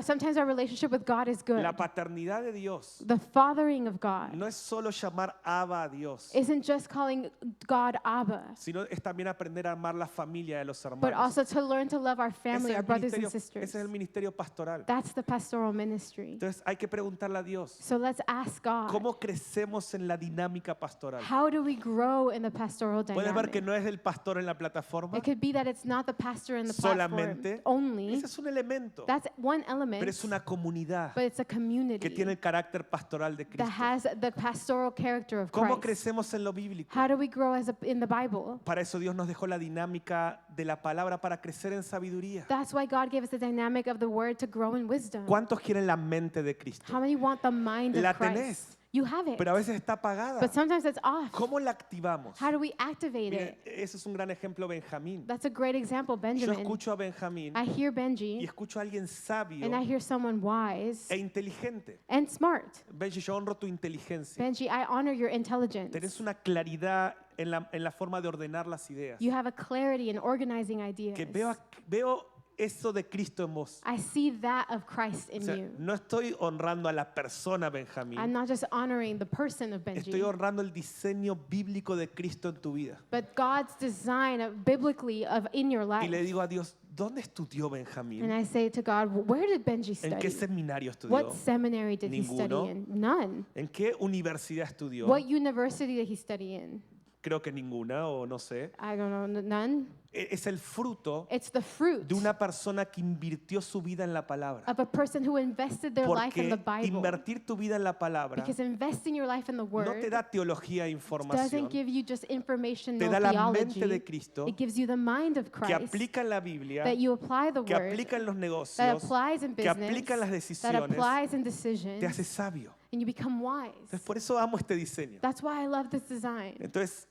Sometimes our relationship with God is good. La paternidad de Dios The fathering of God no es solo llamar Abba a Dios, isn't just calling God Abba, sino es también aprender a amar la familia de los but hermanos. also to learn to love our Ese family, es our el brothers and ministerio- sisters. ese es el ministerio pastoral. That's the pastoral ministry. Entonces hay que preguntarle a Dios, So let's ask God, ¿cómo crecemos en la dinámica pastoral? how do we grow in the pastoral Puedes ver que dynamic? no es el pastor en la plataforma, It could be that it's not the pastor in the platform solamente. only. Ese es un elemento, That's one pero element, es una comunidad but it's a que community tiene el carácter pastoral de that Cristo. has the pastoral character of ¿Cómo Christ. crecemos en lo bíblico? How do we grow in the Bible? Para eso Dios nos dejó la dinámica de la palabra para crecer en sabiduría. That's why God gave us the dynamic of the word to grow in wisdom. ¿Cuántos quieren la mente de Cristo? How many want the mind La of Christ? tenés. You have it, Pero a veces está apagada. but sometimes it's off. ¿Cómo la activamos? How do we activate Miren, it? ese es un gran ejemplo, Benjamín. That's a great example, Yo Benjamin. escucho a Benjamín I hear y Benji, escucho a alguien sabio and I hear someone wise e inteligente. and smart. Benji, yo honro tu inteligencia. Benji, I honor your intelligence. Tenés una claridad en la forma de ordenar las ideas. You have a clarity in organizing ideas. Que veo eso de Cristo en vos. I see that of Christ O in sea, you. no estoy honrando a la persona I'm Benjamín. not just honoring the person of Estoy Benji, honrando el diseño bíblico de Cristo en tu vida. but God's design biblically in your Y le life. digo a Dios, ¿dónde estudió And Benjamín? I say to God, where did Benji ¿En qué study? seminario What estudió? seminary did he Ninguno. study in? None. ¿En qué universidad estudió? What university did he study in? Creo que ninguna o no sé. I don't know, none. es el fruto It's the fruit de una persona que invirtió su vida en la palabra. of a person who invested their life in the Porque Bible. invertir tu vida en la palabra Because investing your life in the no te Word da teología e información, doesn't give you just information te or da la theology. mente de Cristo It gives you the mind of que Christ aplica en la Biblia, that you apply the que Word, aplica en los that negocios, applies in que business, aplica en las that decisiones, applies in te hace decisions, sabio. and you become wise. Entonces, por eso amo este diseño. That's why I love this design. Entonces,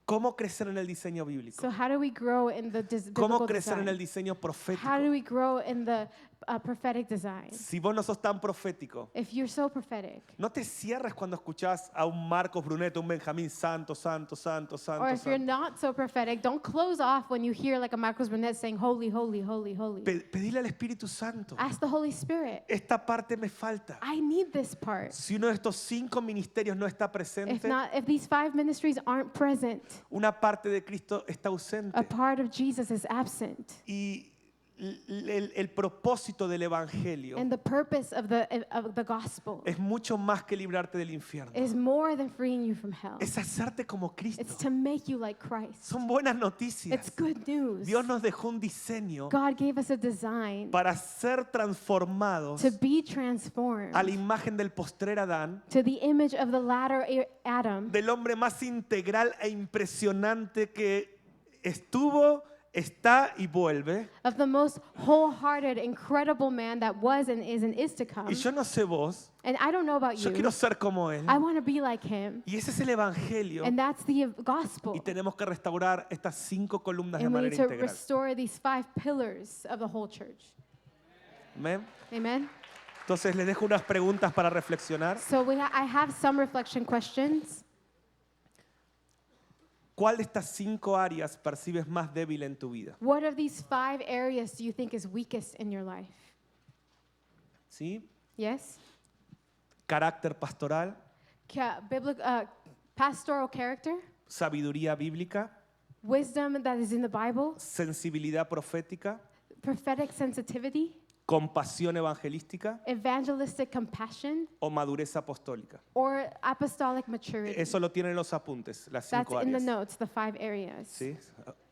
¿cómo crecer en el diseño bíblico? So how do we grow in the ¿Cómo biblical crecer en el design? diseño profético? How do we grow in the prophetic design? Si vos no sos tan profético, If you're so prophetic, no te cierres cuando escuchás a un Marcos Brunet, un Benjamín santo, santo, santo, or santo, if you're santo. not so prophetic, don't close off when you hear like a Marcos Brunet saying, holy, holy, holy, holy. Pedile al Espíritu Santo. Ask the Holy Spirit. Esta parte me falta. I need this part. Si uno de estos 5 ministerios no está If presente, not, if these 5 ministries aren't present, una parte de Cristo está a ausente. part of Jesus is absent. Y el propósito del Evangelio And the purpose of the gospel es mucho más que librarte del infierno. is more than freeing you from hell. Es hacerte como Cristo. It's to make you like Christ. Son buenas It's noticias. good news. Dios nos dejó un diseño God gave us a design para ser transformados to be transformed a la imagen del postrer Adán, to the image of the latter Adam, del hombre más integral e impresionante que estuvo, está y vuelve. of the most wholehearted, incredible man that was and is to come. Y yo no sé vos, And I don't know about yo you. quiero ser como Él. I want to be like him. Y ese es el Evangelio. And that's the gospel. Y tenemos que restaurar estas 5 columnas de And we need manera to integral. restore these 5 pillars of the whole church. Amén. Amen. Entonces les dejo unas preguntas para reflexionar. So I have some reflection questions. ¿Cuál de estas 5 áreas percibes más débil en tu vida? What of these 5 areas do you think is weakest in your life? ¿Sí? Yes? Carácter pastoral, Pastoral character, sabiduría bíblica, wisdom that is in the Bible, sensibilidad profética, prophetic sensitivity, compasión evangelística evangelistic compassion, o madurez apostólica. or apostolic maturity. Eso lo tienen en los apuntes, las That's 5 in the áreas. notes, the 5 areas. ¿Sí?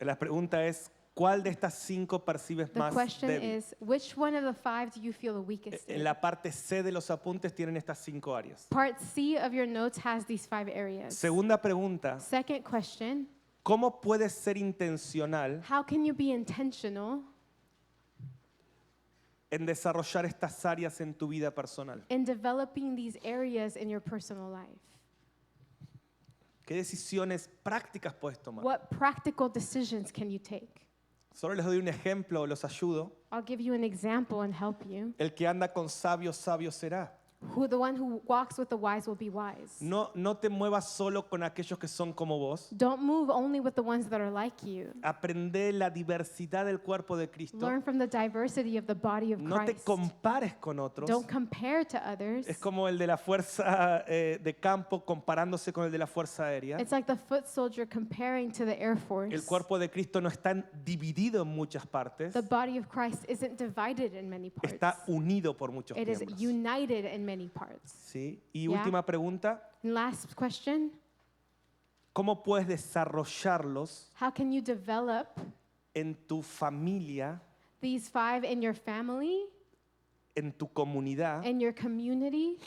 La pregunta es, ¿cuál de estas 5 percibes The más question débil? is, which one of the 5 do you feel the weakest En in? la parte C de los apuntes tienen estas 5 áreas. Part C of your notes has these 5 areas. Segunda pregunta, Second question, ¿cómo puedes ser intencional how can you be intentional en desarrollar estas áreas en tu vida personal? in developing these areas in your personal life? ¿Qué decisiones prácticas puedes tomar? What practical decisions can you take? Solo les doy un ejemplo o los ayudo. I'll give you an example and help you. El que anda con sabios, sabio será. The one who walks with the wise will be wise. No te muevas solo con aquellos que son como vos. Don't move only with the ones that are like you. Aprende la diversidad del cuerpo de Cristo. Learn from the diversity of the body of No te Christ. compares con otros. Don't compare to others. Es como el de la fuerza de campo comparándose con el de la fuerza aérea. It's like the foot soldier comparing to the Air Force. El cuerpo de Cristo no está dividido en muchas partes. The body of Christ isn't divided in many parts. Está unido por muchos It is miembros. united in many parts. ¿Sí? Y Yeah. última pregunta, And last question, ¿cómo puedes desarrollarlos how can you develop en tu familia, these 5 in your family, en tu comunidad in your community,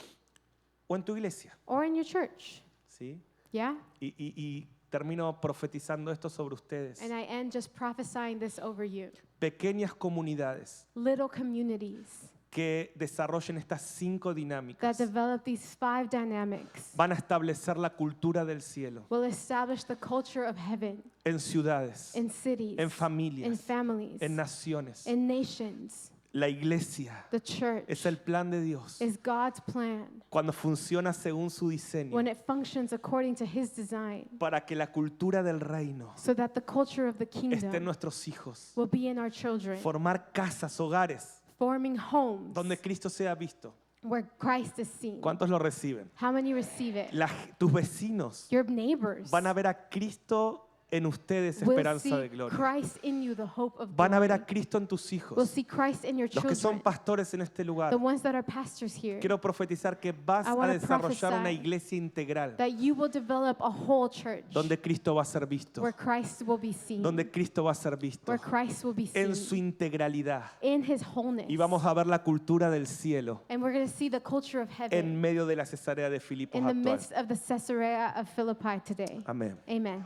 o en tu iglesia? or in your church? ¿Sí? Yeah? Y termino profetizando esto sobre ustedes. And I end just prophesying this over you. Pequeñas comunidades Little communities que desarrollen estas 5 that dinámicas develop these 5 dynamics van a establecer la cultura del cielo will establish the culture of heaven en ciudades, in cities, en in familias, families, en naciones. in nations. La iglesia The church es el plan de Dios is God's plan cuando funciona según su diseño when it functions according to His design, para que la cultura del reino so that the culture of the esté en kingdom nuestros hijos. will be in our children, Formar casas, hogares, forming homes donde Cristo sea visto. where Christ is seen. ¿Cuántos lo reciben? How many receive it? Tus vecinos Your neighbors van a ver a Cristo en ustedes will esperanza de see gloria. Christ in you, the hope of Van a ver a glory. Cristo en tus Will hijos. see Christ in your Los que son children, pastores en este lugar, the ones that are pastors here. quiero profetizar que vas I a wanna desarrollar una prophesy iglesia integral That you will develop a whole church donde Cristo va a ser visto, where Christ will be seen, donde Cristo va a ser visto where Christ will be en su seen integralidad. in His wholeness. Y vamos a ver la cultura del cielo And we're going to see the culture of en heaven medio de la Cesarea de Filipos in the actual. midst of the Caesarea of Philippi today. Amén. Amen.